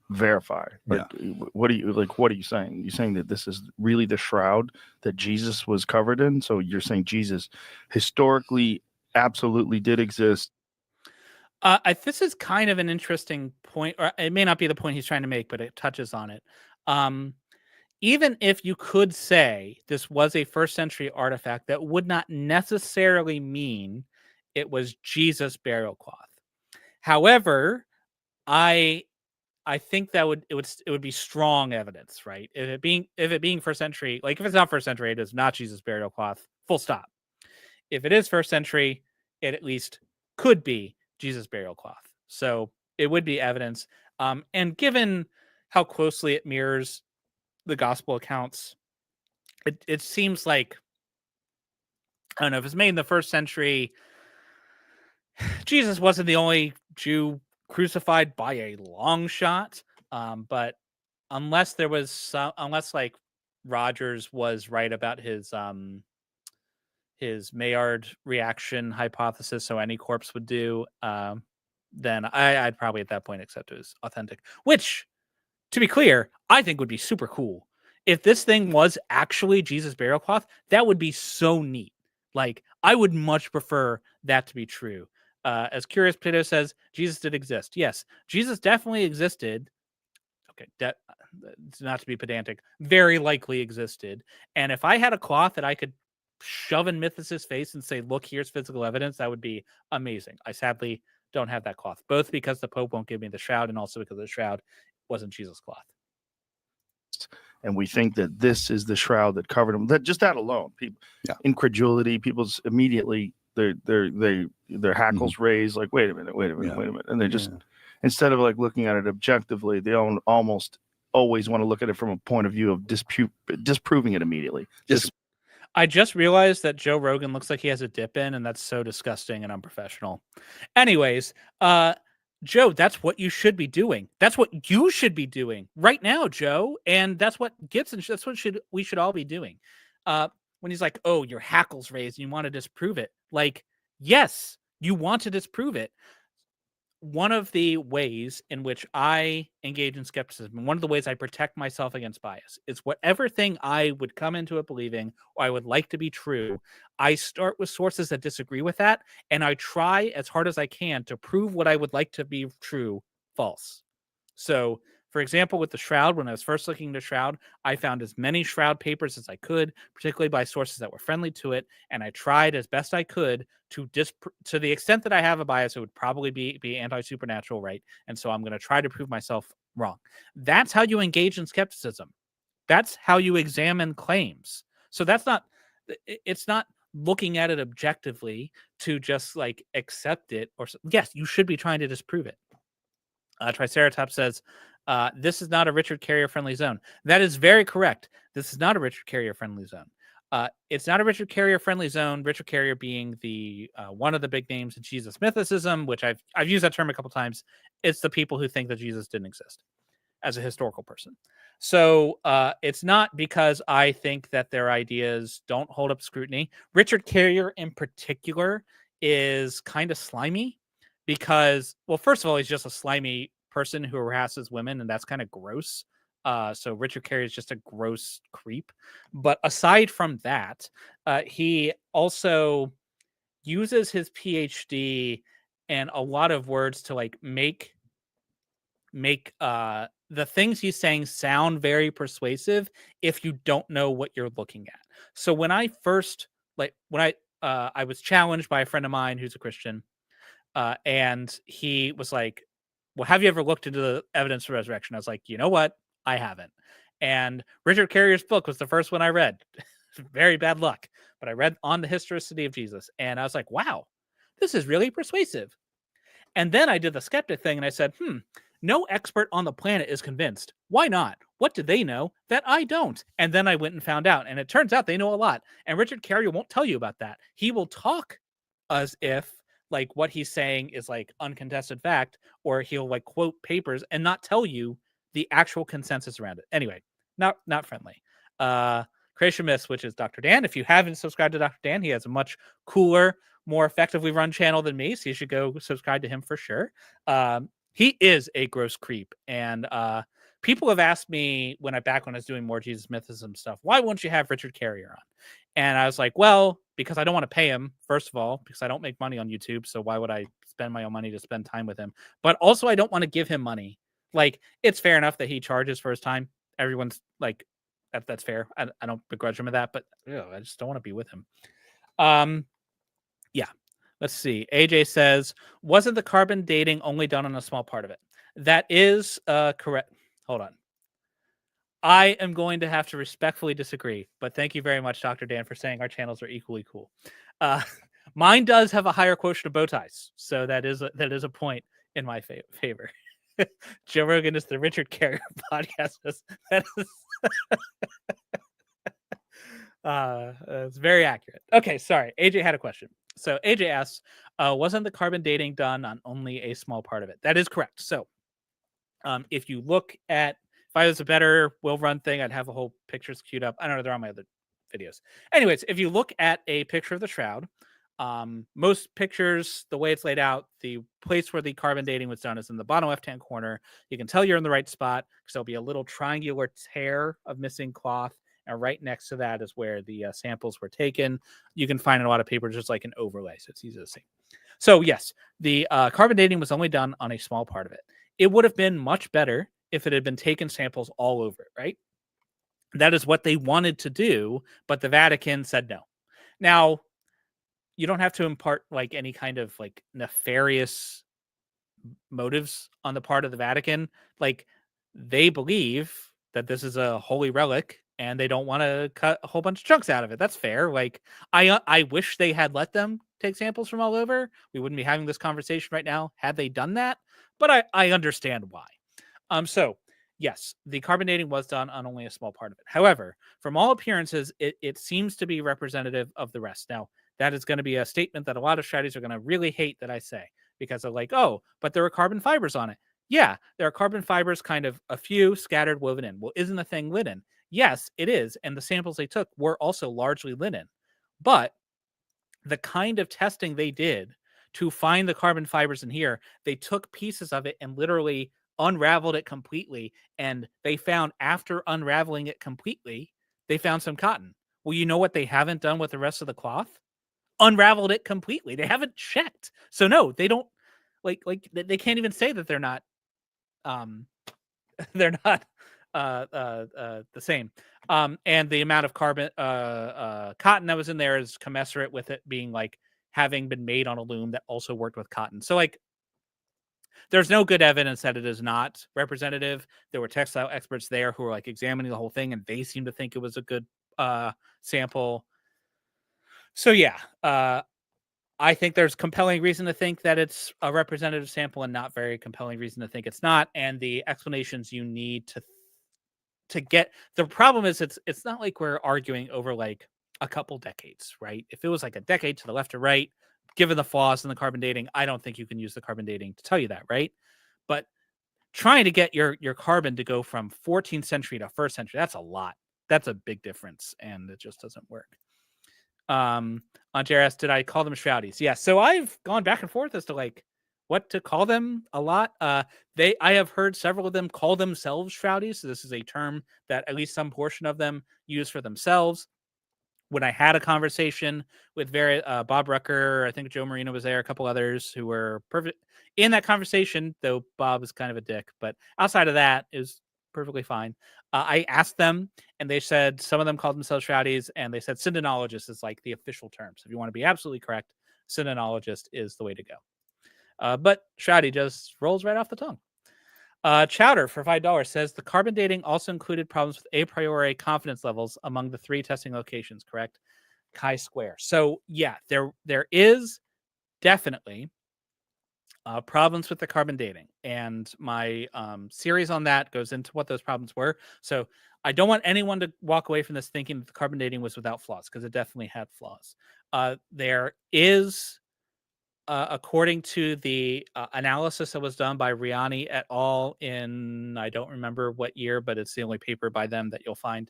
verify. Like, what are you saying? You're saying that this is really the shroud that Jesus was covered in? So you're saying Jesus historically absolutely did exist? This is kind of an interesting point, or it may not be the point he's trying to make, but it touches on it. Even if you could say this was a first century artifact, that would not necessarily mean it was Jesus' burial cloth. However, I think that it would be strong evidence, right? If it being first century, like if it's not first century, it is not Jesus' burial cloth. Full stop. If it is first century, it at least could be Jesus' burial cloth. So it would be evidence. And given how closely it mirrors the gospel accounts, it seems like, I don't know, if it's made in the first century, Jesus wasn't the only Jew crucified by a long shot. But unless there was unless like Rogers was right about his Maillard reaction hypothesis, so any corpse would do, then I'd probably at that point accept it as authentic. Which, to be clear, I think would be super cool. If this thing was actually Jesus' burial cloth, that would be so neat. Like, I would much prefer that to be true. As Curious Potato says, Jesus did exist. Yes, Jesus definitely existed. Okay, not to be pedantic, very likely existed. And if I had a cloth that I could shove in Mythic's face and say, look, here's physical evidence, that would be amazing. I sadly don't have that cloth, both because the Pope won't give me the shroud and also because the shroud wasn't Jesus' cloth. And we think that this is the shroud that covered him. That just that alone, people, incredulity, people's immediately their hackles raised, like, wait a minute, and they just instead of like looking at it objectively, they almost always want to look at it from a point of view of disproving it immediately. I just realized that Joe Rogan looks like he has a dip in, and that's so disgusting and unprofessional. Anyways, Joe, that's what you should be doing. That's what you should be doing right now, Joe. And that's what Gibson, that's what we should all be doing. When he's like, oh, your hackles raised and you want to disprove it. Like, yes, you want to disprove it. One of the ways in which I engage in skepticism, one of the ways I protect myself against bias, is whatever thing I would come into it believing or I would like to be true, I start with sources that disagree with that, and I try as hard as I can to prove what I would like to be true false. So, for example, with the shroud, when I was first looking into shroud, I found as many shroud papers as I could, particularly by sources that were friendly to it, and I tried as best I could to the extent that I have a bias, it would probably be anti-supernatural, right? And so I'm going to try to prove myself wrong. That's how you engage in skepticism. That's how you examine claims. So it's not looking at it objectively to just like accept it, or yes, you should be trying to disprove it. Triceratops says, this is not a Richard Carrier friendly zone. That is very correct. This is not a Richard Carrier friendly zone. It's not a Richard Carrier friendly zone. Richard Carrier being the one of the big names in Jesus mythicism, which I've used that term a couple times. It's the people who think that Jesus didn't exist. as a historical person. So it's not because I think that their ideas don't hold up scrutiny. Richard Carrier in particular is kind of slimy because, well, first of all, he's just a slimy person who harasses women, and that's kind of gross. So Richard Carrier is just a gross creep. But aside from that, he also uses his PhD and a lot of words to like make the things he's saying sound very persuasive if you don't know what you're looking at. So when I first I was challenged by a friend of mine who's a Christian, and he was like, well, have you ever looked into the evidence for resurrection? I was like, you know what? I haven't. And Richard Carrier's book was the first one I read. Very bad luck. But I read On the Historicity of Jesus. And I was like, wow, this is really persuasive. And then I did the skeptic thing and I said, no expert on the planet is convinced. Why not? What do they know that I don't? And then I went and found out. And it turns out they know a lot. And Richard Carrier won't tell you about that. He will talk as if like what he's saying is like uncontested fact, or he'll like quote papers and not tell you the actual consensus around it. Anyway, not friendly. Creation Myths, which is Dr. Dan. If you haven't subscribed to Dr. Dan, he has a much cooler, more effectively run channel than me, so you should go subscribe to him for sure. He is a gross creep, and people have asked me when I was doing more Jesus mythicism stuff, why won't you have Richard Carrier on? And I was like, well, because I don't want to pay him, first of all, because I don't make money on YouTube, so why would I spend my own money to spend time with him? But also, I don't want to give him money. Like, it's fair enough that he charges for his time. Everyone's like, that's fair. I don't begrudge him of that, but I just don't want to be with him. Yeah. Let's see. AJ says, wasn't the carbon dating only done on a small part of it? That is correct. Hold on. I am going to have to respectfully disagree, but thank you very much, Dr. Dan, for saying our channels are equally cool. Mine does have a higher quotient of bow ties, so that is a point in my favor. Joe Rogan is the Richard Carrier podcast. That is it's very accurate. Okay, sorry. AJ had a question. So AJ asks, wasn't the carbon dating done on only a small part of it? That is correct. So if you look at, if I was a better will-run thing, I'd have a whole pictures queued up. I don't know, they're on my other videos. Anyways, if you look at a picture of the shroud, most pictures, the way it's laid out, the place where the carbon dating was done is in the bottom left-hand corner. You can tell you're in the right spot because there'll be a little triangular tear of missing cloth. And right next to that is where the samples were taken. You can find in a lot of papers just like an overlay, so it's easy to see. So yes, the carbon dating was only done on a small part of it. It would have been much better if it had been taken samples all over it, right? That is what they wanted to do, but the Vatican said no. Now, you don't have to impart like any kind of like nefarious motives on the part of the Vatican. Like, they believe that this is a holy relic and they don't want to cut a whole bunch of chunks out of it. That's fair. Like, I wish they had let them take samples from all over. We wouldn't be having this conversation right now had they done that, but I understand why. So yes, the carbon dating was done on only a small part of it. However, from all appearances, it seems to be representative of the rest. Now, that is going to be a statement that a lot of strategies are going to really hate that I say, because they're like, oh, but there are carbon fibers on it. Yeah, there are carbon fibers, kind of a few scattered, woven in. Well, isn't the thing linen? Yes, it is. And the samples they took were also largely linen. But the kind of testing they did to find the carbon fibers in here, they took pieces of it and literally unraveled it completely. And they found, after unraveling it completely, they found some cotton. Well, you know what they haven't done with the rest of the cloth? Unraveled it completely. They haven't checked. So no, they don't like they can't even say that they're not they're not the same. And the amount of carbon cotton that was in there is commensurate with it being like having been made on a loom that also worked with cotton. So like, there's no good evidence that it is not representative. There were textile experts there who were like examining the whole thing, and they seemed to think it was a good sample. So yeah, I think there's compelling reason to think that it's a representative sample and not very compelling reason to think it's not. And the explanations you need to get, the problem is it's not like we're arguing over like a couple decades, right? If it was like a decade to the left or right, given the flaws in the carbon dating, I don't think you can use the carbon dating to tell you that, right? But trying to get your carbon to go from 14th century to 1st century, that's a lot. That's a big difference, and it just doesn't work. On JRS, did I call them shroudies? Yeah. So I've gone back and forth as to like what to call them a lot. I have heard several of them call themselves shroudies. So this is a term that at least some portion of them use for themselves. When I had a conversation with Bob Rucker, I think Joe Marino was there, a couple others who were perfect in that conversation, though Bob is kind of a dick. But outside of that, it was perfectly fine. I asked them, and they said some of them called themselves shroudies, and they said syndenologist is like the official term. So if you want to be absolutely correct, syndenologist is the way to go. But shroudy just rolls right off the tongue. Chowder for $5 says the carbon dating also included problems with a priori confidence levels among the 3 testing locations, correct? Chi-square. So yeah, there is definitely problems with the carbon dating, and my series on that goes into what those problems were. So I don't want anyone to walk away from this thinking that the carbon dating was without flaws, because it definitely had flaws. There is according to the analysis that was done by Riani et al. In, I don't remember what year, but it's the only paper by them that you'll find.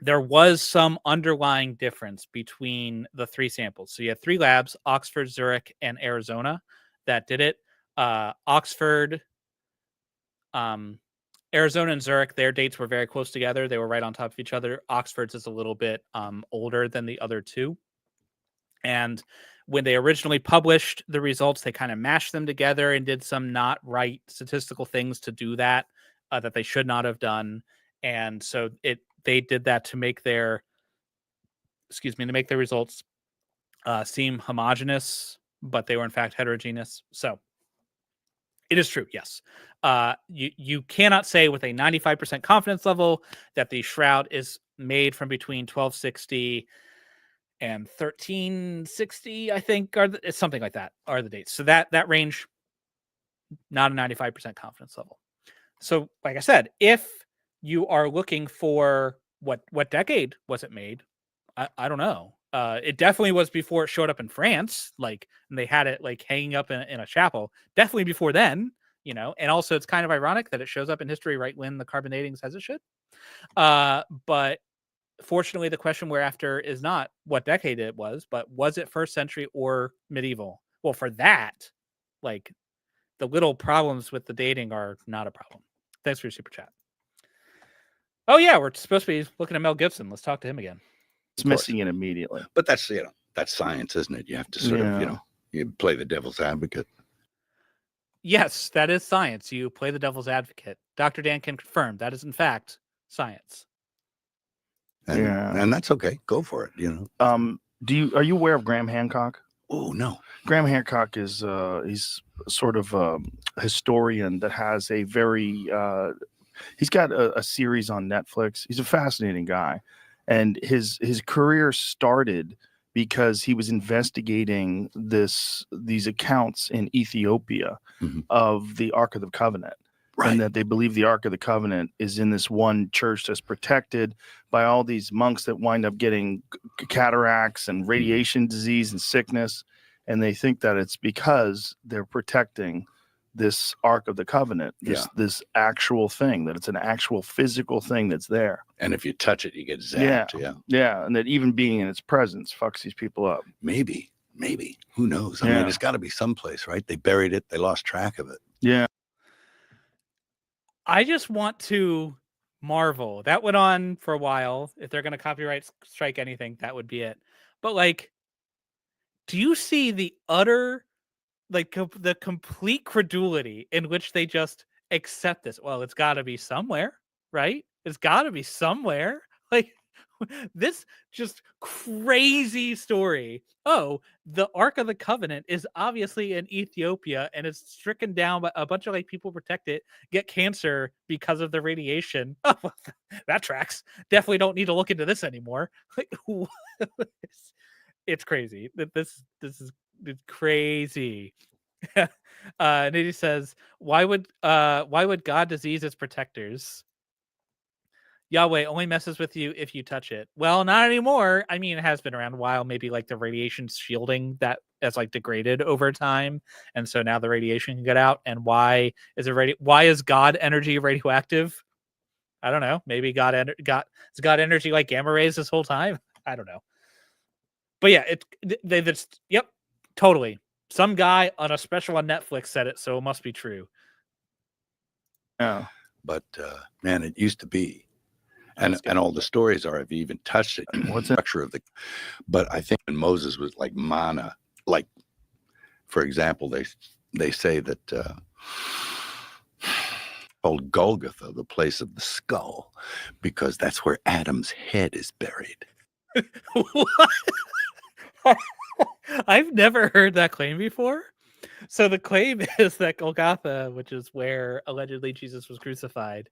There was some underlying difference between the 3 samples. So you had 3 labs, Oxford, Zurich, and Arizona, that did it. Oxford, Arizona and Zurich, their dates were very close together. They were right on top of each other. Oxford's is a little bit older than the other 2. And when they originally published the results, they kind of mashed them together and did some not right statistical things to do that, that they should not have done. And so they did that to make their results seem homogeneous, but they were in fact heterogeneous. So it is true, yes. You cannot say with a 95% confidence level that the shroud is made from between 1260 and 1360, I think, it's something like that are the dates. So that range, not a 95% confidence level. So like I said, if you are looking for what decade was it made, I don't know. It definitely was before it showed up in France, like, and they had it like hanging up in a chapel. Definitely before then, and also it's kind of ironic that it shows up in history right when the carbon dating says it should. But fortunately, the question we're after is not what decade it was, but was it 1st century or medieval? Well, for that, like, the little problems with the dating are not a problem. Thanks for your super chat. Oh yeah, we're supposed to be looking at Mel Gibson. Let's talk to him again. It's missing it immediately. But that's that's science, isn't it? You have to sort of you play the devil's advocate. Yes, that is science. You play the devil's advocate. Dr. Dan can confirm that is in fact science. And that's okay. Go for it. Are you aware of Graham Hancock? Oh no. Graham Hancock is he's sort of a historian that has a very he's got a series on Netflix. He's a fascinating guy, and his career started because he was investigating these accounts in Ethiopia of the Ark of the Covenant. Right. And that they believe the Ark of the Covenant is in this one church that's protected by all these monks that wind up getting cataracts and radiation disease and sickness. And they think that it's because they're protecting this Ark of the Covenant, this actual thing, that it's an actual physical thing that's there. And if you touch it, you get zapped. Yeah. And that even being in its presence fucks these people up. Maybe. Who knows? I mean, it's got to be someplace, right? They buried it. They lost track of it. Yeah. I just want to marvel. That went on for a while. If they're going to copyright strike anything, that would be it. But like, do you see the utter, like, the complete credulity in which they just accept this? Well, it's got to be somewhere, right? It's got to be somewhere. Like, this just crazy story. Oh, the Ark of the Covenant is obviously in Ethiopia, and it's stricken down by a bunch of like people protect it, get cancer because of the radiation. Oh, that tracks. Definitely don't need to look into this anymore. Like, it's crazy. This is crazy. And he says, why would God disease its protectors? Yahweh only messes with you if you touch it. Well, not anymore. I mean, it has been around a while. Maybe like the radiation shielding that has like degraded over time, and so now the radiation can get out. And why is it why is God energy radioactive? I don't know. Maybe has God energy like gamma rays this whole time. I don't know. But yeah, they just yep, totally. Some guy on a special on Netflix said it, so it must be true. Yeah. But man, it used to be. And all the stories are, I've even touched it. What's the structure of the, but I think when Moses was like manna, like, for example, they say that called Golgotha, the place of the skull, because that's where Adam's head is buried. What? I've never heard that claim before. So the claim is that Golgotha, which is where allegedly Jesus was crucified,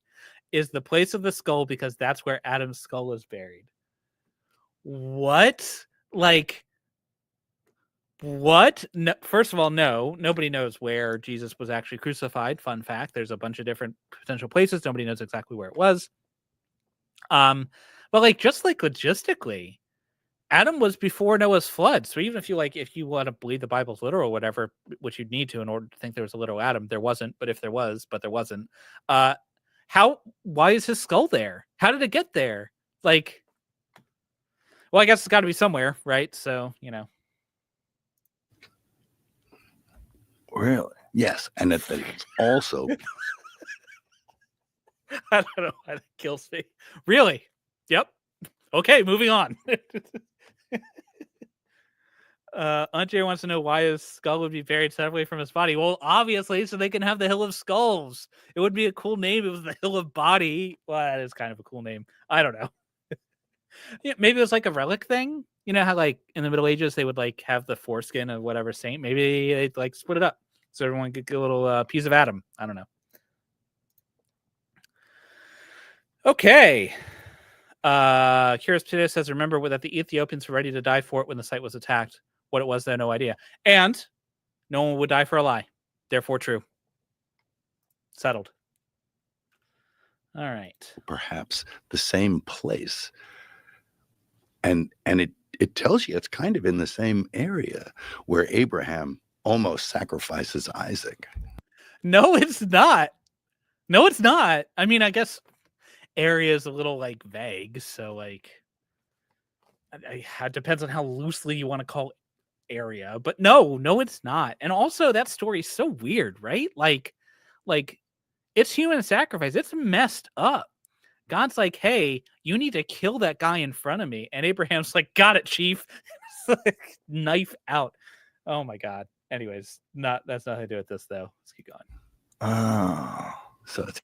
is the place of the skull because that's where Adam's skull is buried. What? Like, what? No, first of all, no. Nobody knows where Jesus was actually crucified. Fun fact, there's a bunch of different potential places. Nobody knows exactly where it was. But like, just like logistically, Adam was before Noah's flood. So even if you want to believe the Bible's literal or whatever, which you'd need to in order to think there was a literal Adam, there wasn't. But if there was, but there wasn't. Why is his skull there? How did it get there? Like, well, I guess it's got to be somewhere, right? So, Really? Yes. And it's also, I don't know why that kills me. Really? Yep. Okay, moving on. Andre wants to know why his skull would be buried separately from his body. Well, obviously, so they can have the Hill of Skulls. It would be a cool name. It was the Hill of Body. Well, that is kind of a cool name. I don't know. Yeah, maybe it was like a relic thing. You know how like in the Middle Ages they would like have the foreskin of whatever saint. Maybe they'd like split it up so everyone could get a little piece of Adam. I don't know. Okay. Curious Potato says, remember that the Ethiopians were ready to die for it when the site was attacked. What it was, they had no idea. And no one would die for a lie. Therefore true. Settled. All right. perhaps the same place. And it tells you it's kind of in the same area where Abraham almost sacrifices Isaac. No, it's not. No, it's not. I mean, I guess area is a little like vague. So like, it depends on how loosely you want to call area. But no, it's not. And also that story is so weird, right? Like it's human sacrifice. It's messed up. God's like, hey, you need to kill that guy in front of me. And Abraham's like, got it, chief. Like, knife out. Oh my God. Anyways, that's not how to do it this though. Let's keep going. Oh. So it's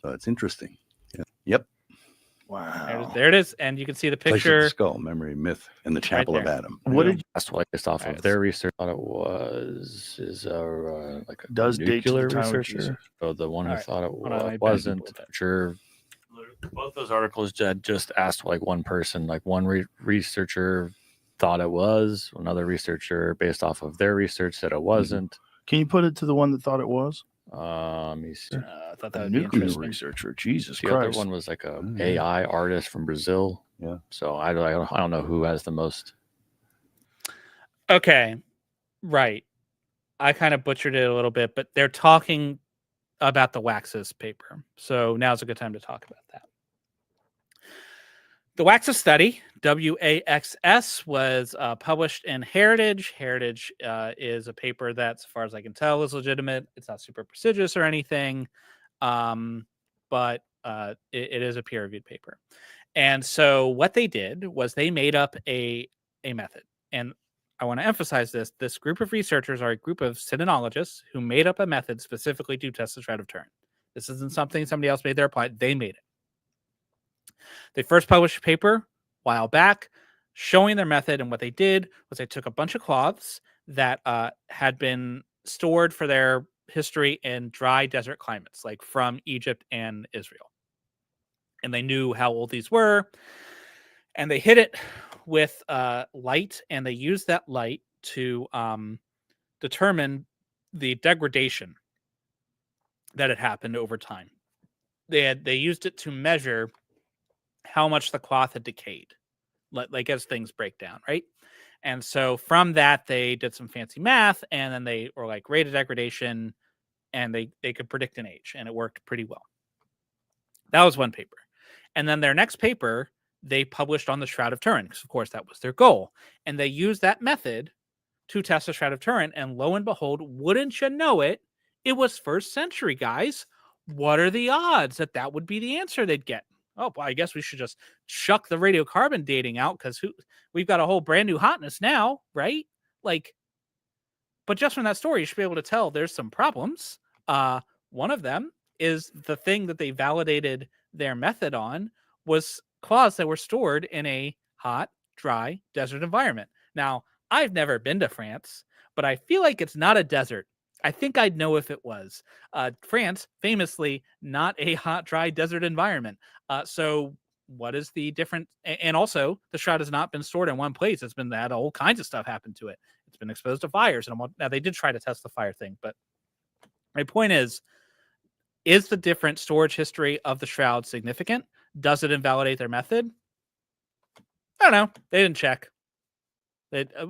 so it's interesting. Yeah. Yep. Wow. There it is. And you can see the Place of picture. the skull, memory, myth, in the Chapel of Adam. What did That's what based off of their research thought it was like a Does date to nuclear the time of Jesus. researcher. So the one who All right. thought it Hold on, I wasn't Googled that. sure. Both those articles just asked like one person, like one researcher thought it was, another researcher based off of their research said it wasn't. Can you put it to the one that thought it was? Let me see. I thought that A would be nuclear interesting. researcher. Jesus The other Christ. one was like a AI artist from Brazil. Yeah. So I don't know who has the most. Okay. Right. I kind of butchered it a little bit, but they're talking about the Laxis paper. So now's a good time to talk about that. The Laxis study, WAXS, was published in Heritage. Heritage is a paper that, as far as I can tell, is legitimate. It's not super prestigious or anything, but it is a peer-reviewed paper. And so what they did was they made up a method. And I want to emphasize this. This group of researchers are a group of synologists who made up a method specifically to test the Shroud of Turin. This isn't something somebody else made their applied. They made it. They first published a paper a while back showing their method, and what they did was they took a bunch of cloths that had been stored for their history in dry desert climates, like from Egypt and Israel. And they knew how old these were, and they hit it with light, and they used that light to determine the degradation that had happened over time. they used it to measure how much the cloth had decayed, like as things break down, right? And so from that, they did some fancy math, and then they were like rate of degradation, and they could predict an age, and it worked pretty well. That was one paper. And then their next paper, they published on the Shroud of Turin, because of course that was their goal. And they used that method to test the Shroud of Turin. And lo and behold, wouldn't you know it, it was first century, guys. What are the odds that that would be the answer they'd get? Oh, well, I guess we should just chuck the radiocarbon dating out, because we've got a whole brand new hotness now, right? Like, but just from that story, you should be able to tell there's some problems. One of them is the thing that they validated their method on was cloths that were stored in a hot, dry desert environment. Now, I've never been to France, but I feel like it's not a desert. I think I'd know if it was. France, famously, not a hot, dry desert environment. So what is the difference? And also, the shroud has not been stored in one place. It's been had all kinds of stuff happen to it. It's been exposed to fires. And now they did try to test the fire thing, but my point is the different storage history of the shroud significant? Does it invalidate their method? I don't know. They didn't check.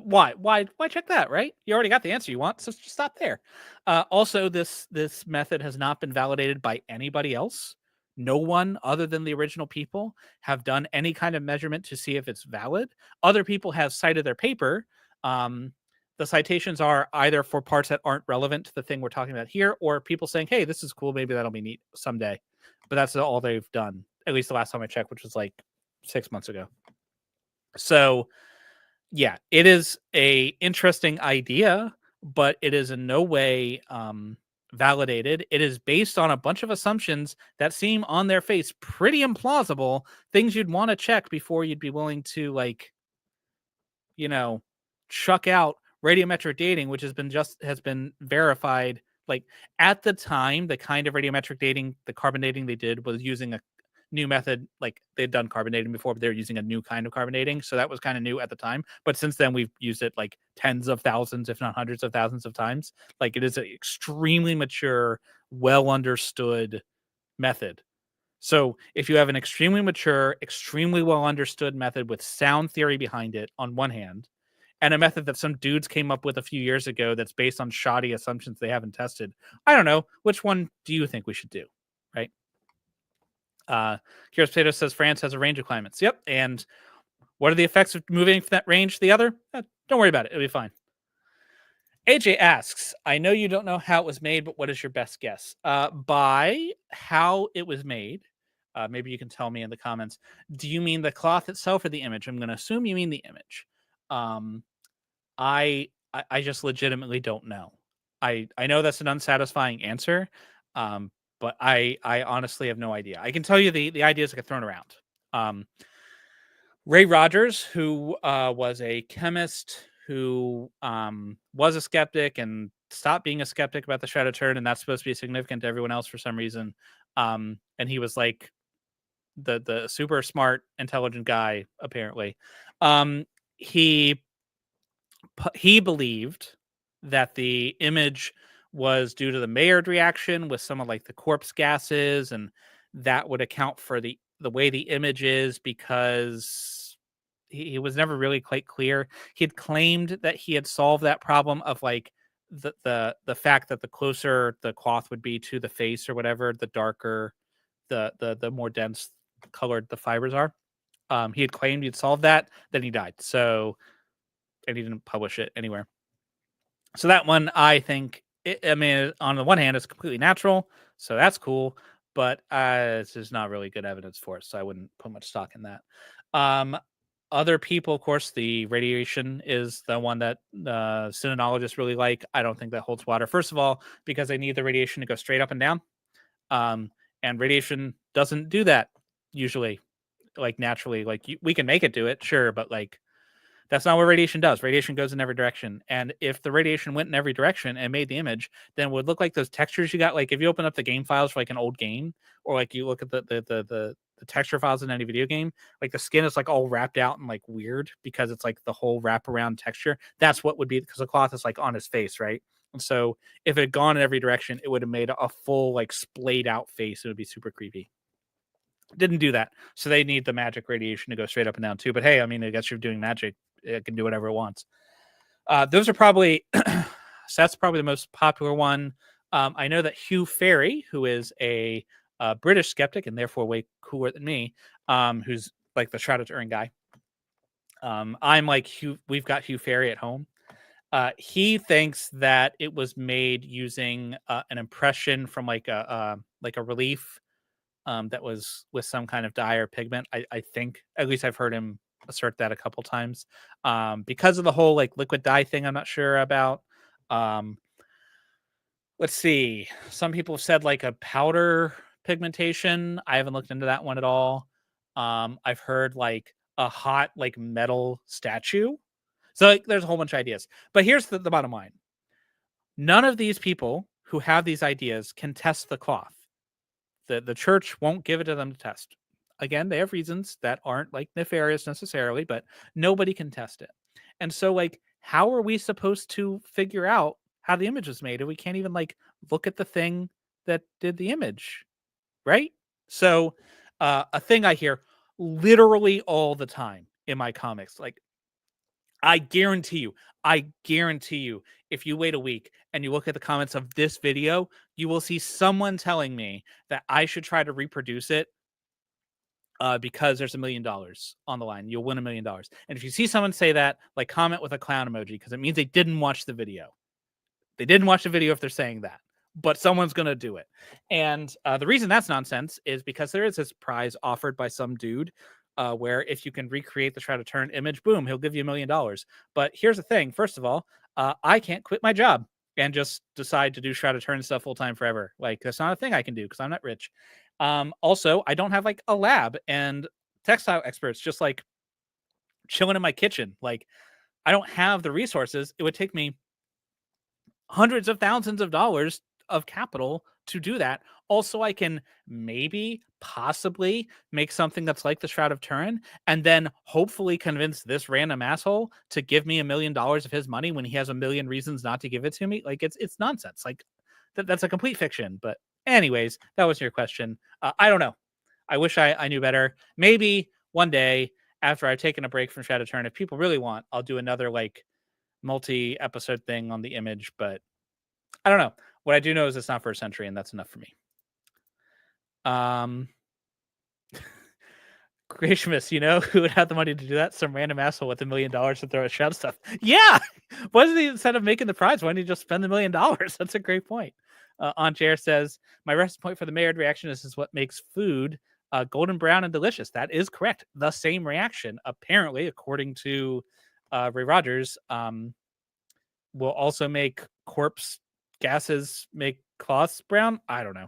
Why check that, right? You already got the answer you want, so just stop there. Also, this method has not been validated by anybody else. No one other than the original people have done any kind of measurement to see if it's valid. Other people have cited their paper. The citations are either for parts that aren't relevant to the thing we're talking about here, or people saying, hey, this is cool, maybe that'll be neat someday. But that's all they've done, at least the last time I checked, which was like 6 months ago. So yeah, it is a interesting idea, but it is in no way validated. It is based on a bunch of assumptions that seem on their face pretty implausible, things you'd want to check before you'd be willing to, like, chuck out radiometric dating, which has been verified. Like, at the time, the kind of radiometric dating, the carbon dating they did was using a new method. Like, they'd done carbon dating before, but they're using a new kind of carbon dating. So that was kind of new at the time. But since then, we've used it like tens of thousands, if not hundreds of thousands of times. Like, it is an extremely mature, well understood method. So if you have an extremely mature, extremely well understood method with sound theory behind it on one hand, and a method that some dudes came up with a few years ago that's based on shoddy assumptions they haven't tested, I don't know, which one do you think we should do, right? Kira's Potato says France has a range of climates. Yep. And what are the effects of moving from that range to the other? Don't worry about it. It'll be fine. AJ asks, I know you don't know how it was made, but what is your best guess? By how it was made, maybe you can tell me in the comments. Do you mean the cloth itself or the image? I'm going to assume you mean the image. I just legitimately don't know. I know that's an unsatisfying answer, but I honestly have no idea. I can tell you the ideas that get thrown around. Ray Rogers, who was a chemist who was a skeptic and stopped being a skeptic about the Shroud of Turin, and that's supposed to be significant to everyone else for some reason. And he was like the super smart, intelligent guy, apparently. He believed that the image was due to the Maillard reaction with some of like the corpse gases, and that would account for the way the image is, because he was never really quite clear. He had claimed that he had solved that problem of like the fact that the closer the cloth would be to the face or whatever, the darker the more dense colored the fibers are. He had claimed he'd solved that, then he died. So, and he didn't publish it anywhere. So that one, I think, on the one hand, it's completely natural, so that's cool, but it's just not really good evidence for it, so I wouldn't put much stock in that. Other people, of course, the radiation is the one that synologists really like. I don't think that holds water. First of all, because they need the radiation to go straight up and down, and radiation doesn't do that usually, like naturally. Like we can make it do it, sure, but like that's not what radiation does. Radiation goes in every direction. And if the radiation went in every direction and made the image, then it would look like those textures you got. Like if you open up the game files for like an old game, or like you look at the texture files in any video game, like the skin is like all wrapped out and like weird because it's like the whole wraparound texture. That's what would be, because the cloth is like on his face, right? And so if it had gone in every direction, it would have made a full like splayed out face. It would be super creepy. Didn't do that. So they need the magic radiation to go straight up and down too. But hey, I mean, I guess you're doing magic. It can do whatever it wants. Those are probably, so that's probably the most popular one. I know that Hugh Ferry, who is a British skeptic and therefore way cooler than me, who's like the Shroud of Turin guy. I'm like Hugh. We've got Hugh Ferry at home. He thinks that it was made using an impression from like a relief that was with some kind of dye or pigment. I think, at least I've heard him assert that a couple times. Because of the whole like liquid dye thing, I'm not sure about. Let's see. Some people have said like a powder pigmentation. I haven't looked into that one at all. I've heard like a hot like metal statue. So like, there's a whole bunch of ideas. But here's the bottom line. None of these people who have these ideas can test the cloth. The church won't give it to them to test. Again, they have reasons that aren't like nefarious necessarily, but nobody can test it. And so like, how are we supposed to figure out how the image was made if we can't even like look at the thing that did the image, right? So a thing I hear literally all the time in my comics, like I guarantee you, if you wait a week and you look at the comments of this video, you will see someone telling me that I should try to reproduce it because there's $1 million on the line. You'll win $1 million. And if you see someone say that, like comment with a clown emoji, because it means they didn't watch the video. They didn't watch the video if they're saying that, but someone's going to do it. And the reason that's nonsense is because there is this prize offered by some dude where if you can recreate the Shroud of Turin image, boom, he'll give you $1 million. But here's the thing. First of all, I can't quit my job and just decide to do Shroud of Turin stuff full time forever. Like, that's not a thing I can do because I'm not rich. Also, I don't have like a lab and textile experts just like chilling in my kitchen. Like, I don't have the resources. It would take me hundreds of thousands of dollars of capital to do that. Also, I can maybe possibly make something that's like the Shroud of Turin and then hopefully convince this random asshole to give me $1 million of his money when he has a million reasons not to give it to me. Like it's nonsense. Like that's a complete fiction. But anyways, that was your question. I don't know. I wish I knew better. Maybe one day after I've taken a break from Shroud of Turin, if people really want, I'll do another like multi-episode thing on the image, but I don't know. What I do know is it's not for a century, and that's enough for me. Creationist, you know who would have the money to do that? Some random asshole with $1 million to throw at Shroud stuff. Yeah! Why doesn't he, instead of making the prize, why don't he just spend $1 million? That's a great point. Aunt Jair says, my rest point for the Maillard reaction is what makes food golden brown and delicious. That is correct. The same reaction, apparently, according to Ray Rogers, will also make corpse gases make cloths brown. I don't know.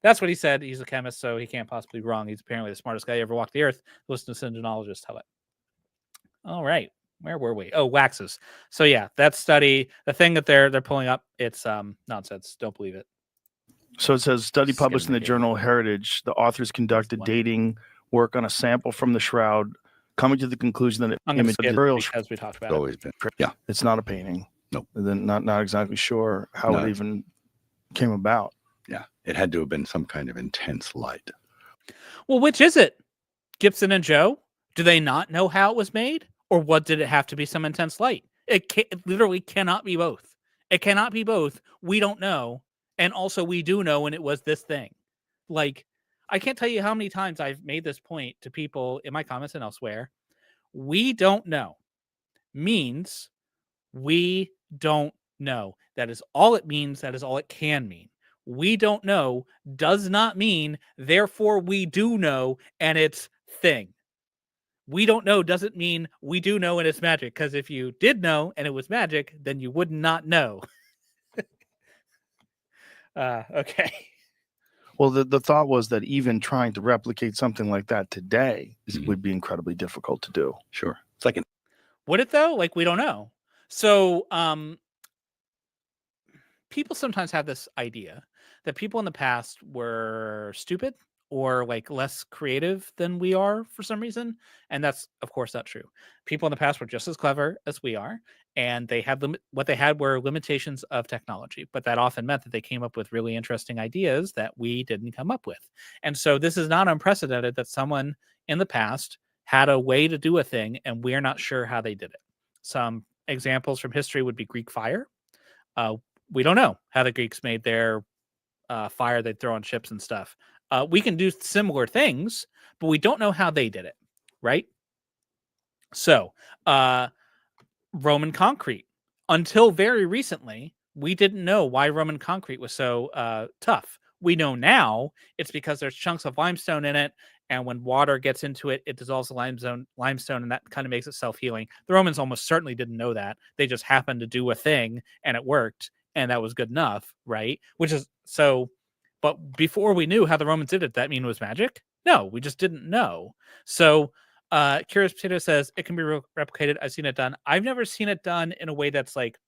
That's what he said. He's a chemist, so he can't possibly be wrong. He's apparently the smartest guy ever walked the earth. Listen to syngenologists tell it. All right. Where were we? Oh, Laxis. So yeah, that study, the thing that they're pulling up, it's nonsense. Don't believe it. So it says, study published in the journal Heritage. The authors conducted dating work on a sample from the shroud, coming to the conclusion that I'm going to skip because we talked about it. Always been. Yeah. It's not a painting. Nope. And then not exactly sure how it even came about. Yeah. It had to have been some kind of intense light. Well, which is it? Gibson and Joe? Do they not know how it was made? Or what did it have to be some intense light? It literally cannot be both. It cannot be both. We don't know. And also we do know when it was this thing. Like, I can't tell you how many times I've made this point to people in my comments and elsewhere. We don't know means we don't know. That is all it means. That is all it can mean. We don't know does not mean, therefore we do know, and it's thing. We don't know doesn't mean we do know and it's magic. Because if you did know and it was magic, then you would not know. Okay. Well, the thought was that even trying to replicate something like that today would be incredibly difficult to do. Sure. It's like would it though? Like, we don't know. So people sometimes have this idea that people in the past were stupid or like less creative than we are for some reason. And that's, of course, not true. People in the past were just as clever as we are. and they had what they had were limitations of technology, but that often meant that they came up with really interesting ideas that we didn't come up with. And so this is not unprecedented that someone in the past had a way to do a thing and we're not sure how they did it. Some examples from history would be Greek fire. We don't know how the Greeks made their fire they'd throw on ships and stuff. We can do similar things, but we don't know how they did it, right? So, Roman concrete. Until very recently, we didn't know why Roman concrete was so tough. We know now it's because there's chunks of limestone in it, and when water gets into it, it dissolves the limestone, and that kind of makes it self-healing. The Romans almost certainly didn't know that. They just happened to do a thing, and it worked, and that was good enough, right? Which is so. But before we knew how the Romans did it, that mean it was magic? No, we just didn't know. So Curious Potato says it can be replicated. I've seen it done. I've never seen it done in a way that's like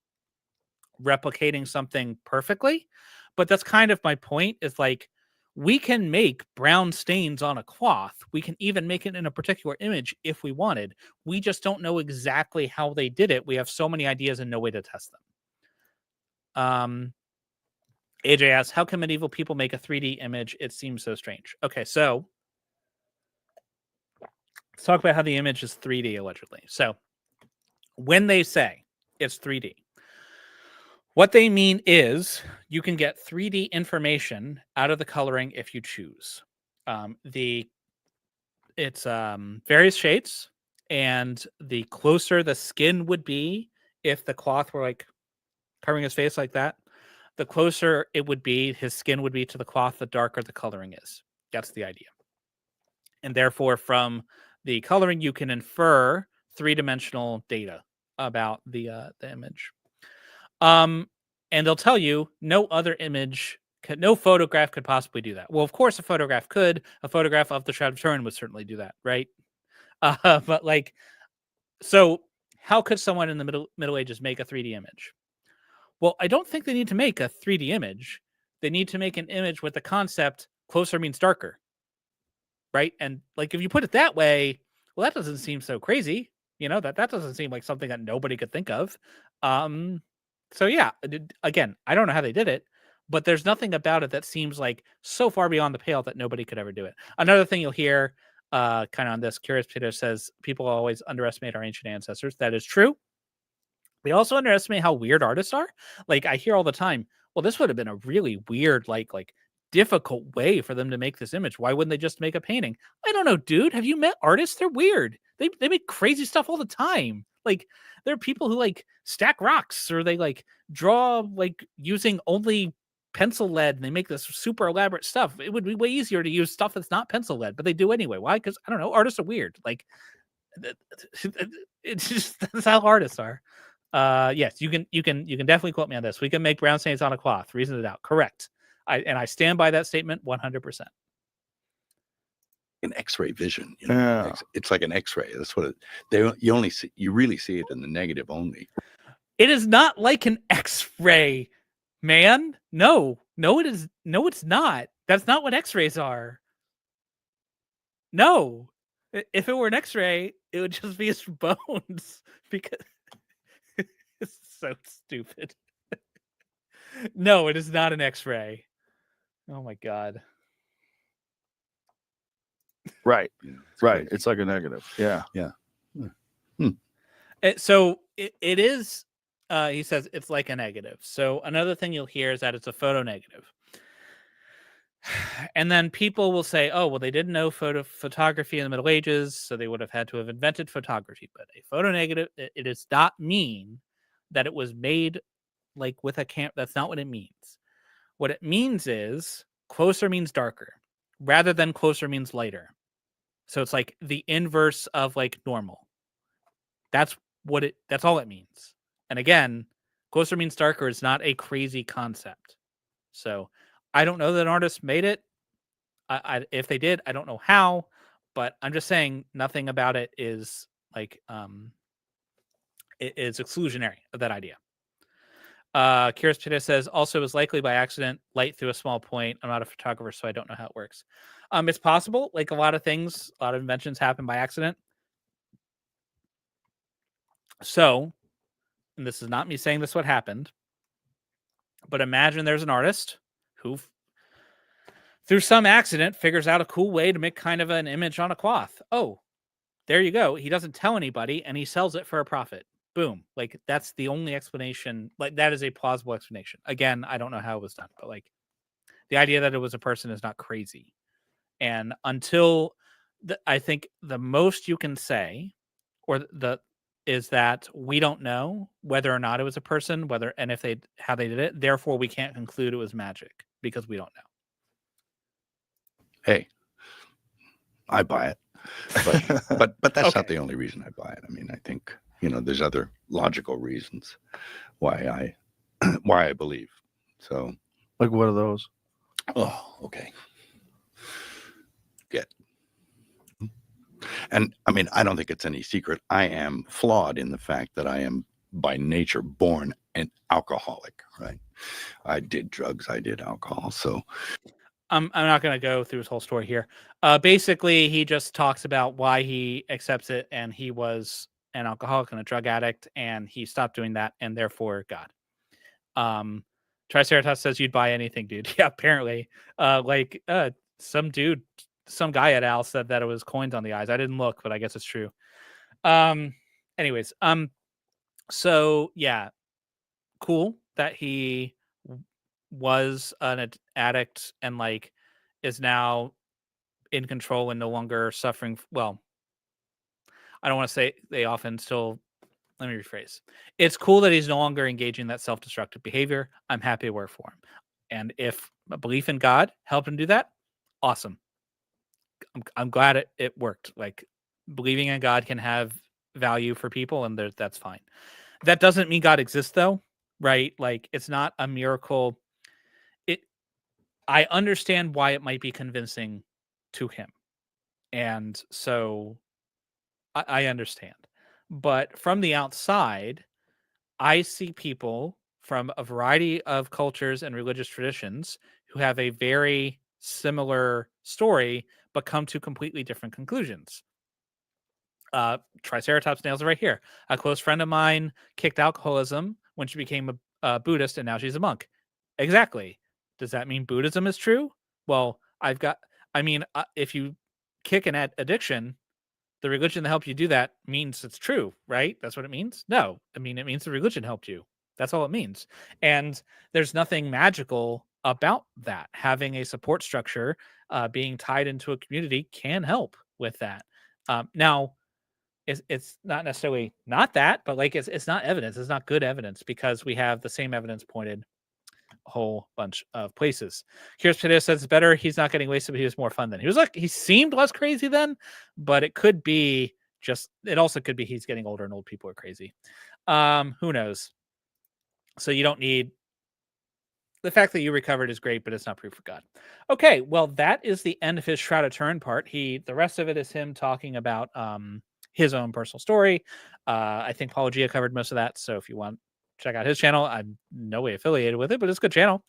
replicating something perfectly, but that's kind of my point, is like we can make brown stains on a cloth. We can even make it in a particular image if we wanted. We just don't know exactly how they did it. We have so many ideas and no way to test them. AJ asks, how can medieval people make a 3D image? It seems so strange. Okay, so let's talk about how the image is 3D allegedly. So when they say it's 3D, what they mean is you can get 3D information out of the coloring if you choose. It's various shades, and the closer the skin would be if the cloth were like covering his face like that, the closer it would be, his skin would be to the cloth, the darker the coloring is. That's the idea. And therefore, from the coloring, you can infer three-dimensional data about the image. And they'll tell you no other image, no photograph could possibly do that. Well, of course, a photograph could. A photograph of the Shroud of Turin would certainly do that, right? But like, so how could someone in the Middle Ages make a 3D image? Well, I don't think they need to make a 3D image. They need to make an image with the concept closer means darker, right? And like, if you put it that way, well, that doesn't seem so crazy. You know, that doesn't seem like something that nobody could think of. So yeah, again, I don't know how they did it, but there's nothing about it that seems like so far beyond the pale that nobody could ever do it. Another thing you'll hear kind of on this, Curious Potato says, people always underestimate our ancient ancestors. That is true. We also underestimate how weird artists are. Like, I hear all the time, well, this would have been a really weird, like difficult way for them to make this image. Why wouldn't they just make a painting? I don't know, dude. Have you met artists? They're weird. They make crazy stuff all the time. Like, there are people who like stack rocks, or they like draw like using only pencil lead, and they make this super elaborate stuff. It would be way easier to use stuff that's not pencil lead, but they do anyway. Why? Because I don't know. Artists are weird. Like, it's just, that's how artists are. Yes, you can definitely quote me on this. We can make brown stains on a cloth. Reason it out. Correct. I stand by that statement 100%. An X-ray vision, you know, it's like an X-ray. That's what you really see it in the negative only. It is not like an X-ray, man. No, it is. No, it's not. That's not what X-rays are. No, if it were an X-ray, it would just be his bones, because it's so stupid. No, it is not an X-ray. Oh my God. Right. Yeah, Right. crazy. It's like a negative. Yeah. Yeah. So it is, he says it's like a negative. So another thing you'll hear is that it's a photo negative. And then people will say, oh, well, they didn't know photography in the Middle Ages, so they would have had to have invented photography. But a photo negative, it does not mean that it was made like with a camera. That's not what it means. What it means is closer means darker, rather than closer means lighter. So it's like the inverse of like normal. That's all it means. And again, closer means darker is not a crazy concept. So I don't know that an artist made it. If they did, I don't know how, but I'm just saying nothing about it is like it is exclusionary of that idea. Curious Potato says also it was likely by accident, light through a small point. I'm not a photographer, so I don't know how it works. It's possible. Like a lot of things, a lot of inventions happen by accident. So and this is not me saying this what happened, but imagine there's an artist who, through some accident, figures out a cool way to make kind of an image on a cloth. Oh, there you go. He doesn't tell anybody, and he sells it for a profit. Boom. Like, that's the only explanation. Like, that is a plausible explanation. Again, I don't know how it was done, but like, the idea that it was a person is not crazy. And until I think the most you can say, is that we don't know whether or not it was a person, and if how they did it. Therefore, we can't conclude it was magic because we don't know. Hey, I buy it, but that's not the only reason I buy it. I mean, I think, there's other logical reasons why I believe. So, like, what are those? Oh, okay. Good. And I mean, I don't think it's any secret. I am flawed in the fact that I am by nature born an alcoholic, right? I did drugs, I did alcohol. So I'm not going to go through his whole story here. Basically, he just talks about why he accepts it, and he was an alcoholic and a drug addict, and he stopped doing that, and therefore God. Triceratops says you'd buy anything, dude. Yeah, apparently. Some guy at Al said that it was coins on the eyes. I didn't look, but I guess it's true. Anyways, so yeah, cool that he was an addict and like is now in control and no longer suffering. Well, I don't want to say they often still. Let me rephrase. It's cool that he's no longer engaging in that self-destructive behavior. I'm happy to work for him. And if a belief in God helped him do that, awesome. I'm glad it worked. Like, believing in God can have value for people, and that's fine. That doesn't mean God exists, though, right? Like, it's not a miracle. I understand why it might be convincing to him. And so I understand. But from the outside, I see people from a variety of cultures and religious traditions who have a very similar story, but come to completely different conclusions. Triceratops nails it right here. A close friend of mine kicked alcoholism when she became a Buddhist, and now she's a monk. Exactly. Does that mean Buddhism is true? Well, if you kick an addiction, the religion that helped you do that means it's true, right? That's what it means? No. I mean, it means the religion helped you. That's all it means. And there's nothing magical about that. Having a support structure, being tied into a community can help with that. Now, it's not necessarily not that, but like it's not evidence. It's not good evidence because we have the same evidence pointed a whole bunch of places. Here's Potato says it's better he's not getting wasted, but he was more fun then. He seemed less crazy then, but it could be it also could be he's getting older and old people are crazy. Who knows? So you don't need the fact that you recovered is great, but it's not proof of God. Okay, well, that is the end of his Shroud of Turin part. The rest of it is him talking about his own personal story. I think Pareidolia covered most of that. So if you want, check out his channel. I'm no way affiliated with it, but it's a good channel.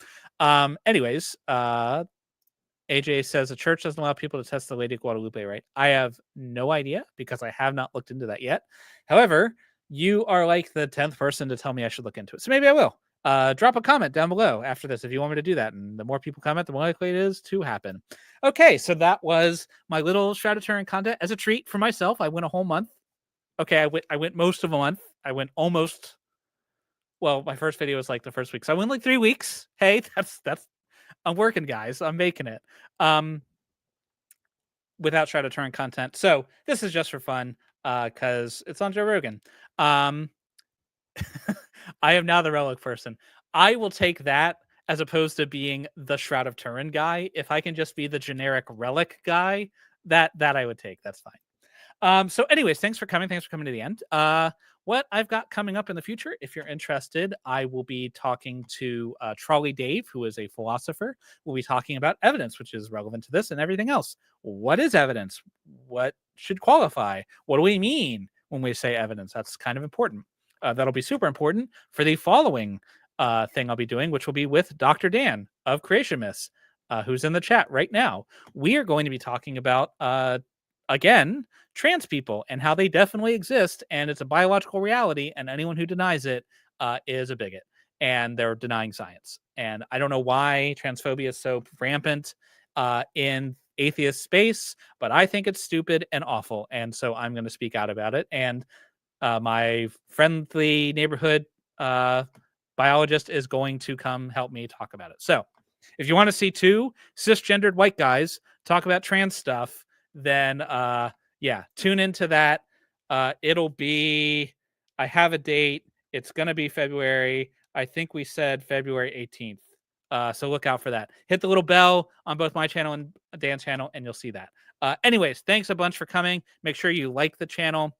Anyways, AJ says the church doesn't allow people to test the Lady Guadalupe, right? I have no idea because I have not looked into that yet. However, you are like the 10th person to tell me I should look into it. So maybe I will. Drop a comment down below after this if you want me to do that. And the more people comment, the more likely it is to happen. Okay, so that was my little Shroud of Turin content as a treat for myself. I went a whole month. Okay, I went most of a month. I went almost. Well, my first video was like the first week, so I went like 3 weeks. Hey, that's. I'm working, guys. I'm making it. Without Shroud of Turin content. So this is just for fun, because it's on Joe Rogan. I am now the relic person. I will take that as opposed to being the Shroud of Turin guy. If I can just be the generic relic guy, that I would take. That's fine. So anyways, thanks for coming. Thanks for coming to the end. What I've got coming up in the future, if you're interested, I will be talking to Trolley Dave, who is a philosopher. We'll be talking about evidence, which is relevant to this and everything else. What is evidence? What should qualify? What do we mean when we say evidence? That's kind of important. That'll be super important for the following thing I'll be doing, which will be with Dr. Dan of Creation Myths, who's in the chat right now. We are going to be talking about again, trans people and how they definitely exist, and it's a biological reality, and anyone who denies it is a bigot, and they're denying science. And I don't know why transphobia is so rampant in atheist space, but I think it's stupid and awful, and so I'm going to speak out about it. And my friendly neighborhood biologist is going to come help me talk about it. So if you want to see two cisgendered white guys talk about trans stuff, then yeah, tune into that. It'll be, I have a date. It's going to be February. I think we said February 18th. So look out for that. Hit the little bell on both my channel and Dan's channel, and you'll see that. Anyways, thanks a bunch for coming. Make sure you like the channel.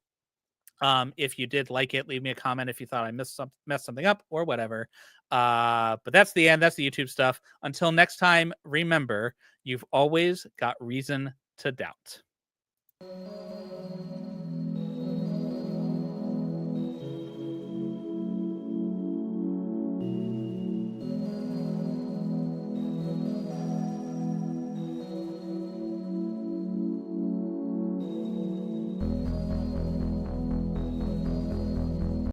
If you did like it, leave me a comment if you thought I messed something up or whatever. But that's the end. That's the YouTube stuff. Until next time, remember, you've always got reason to doubt.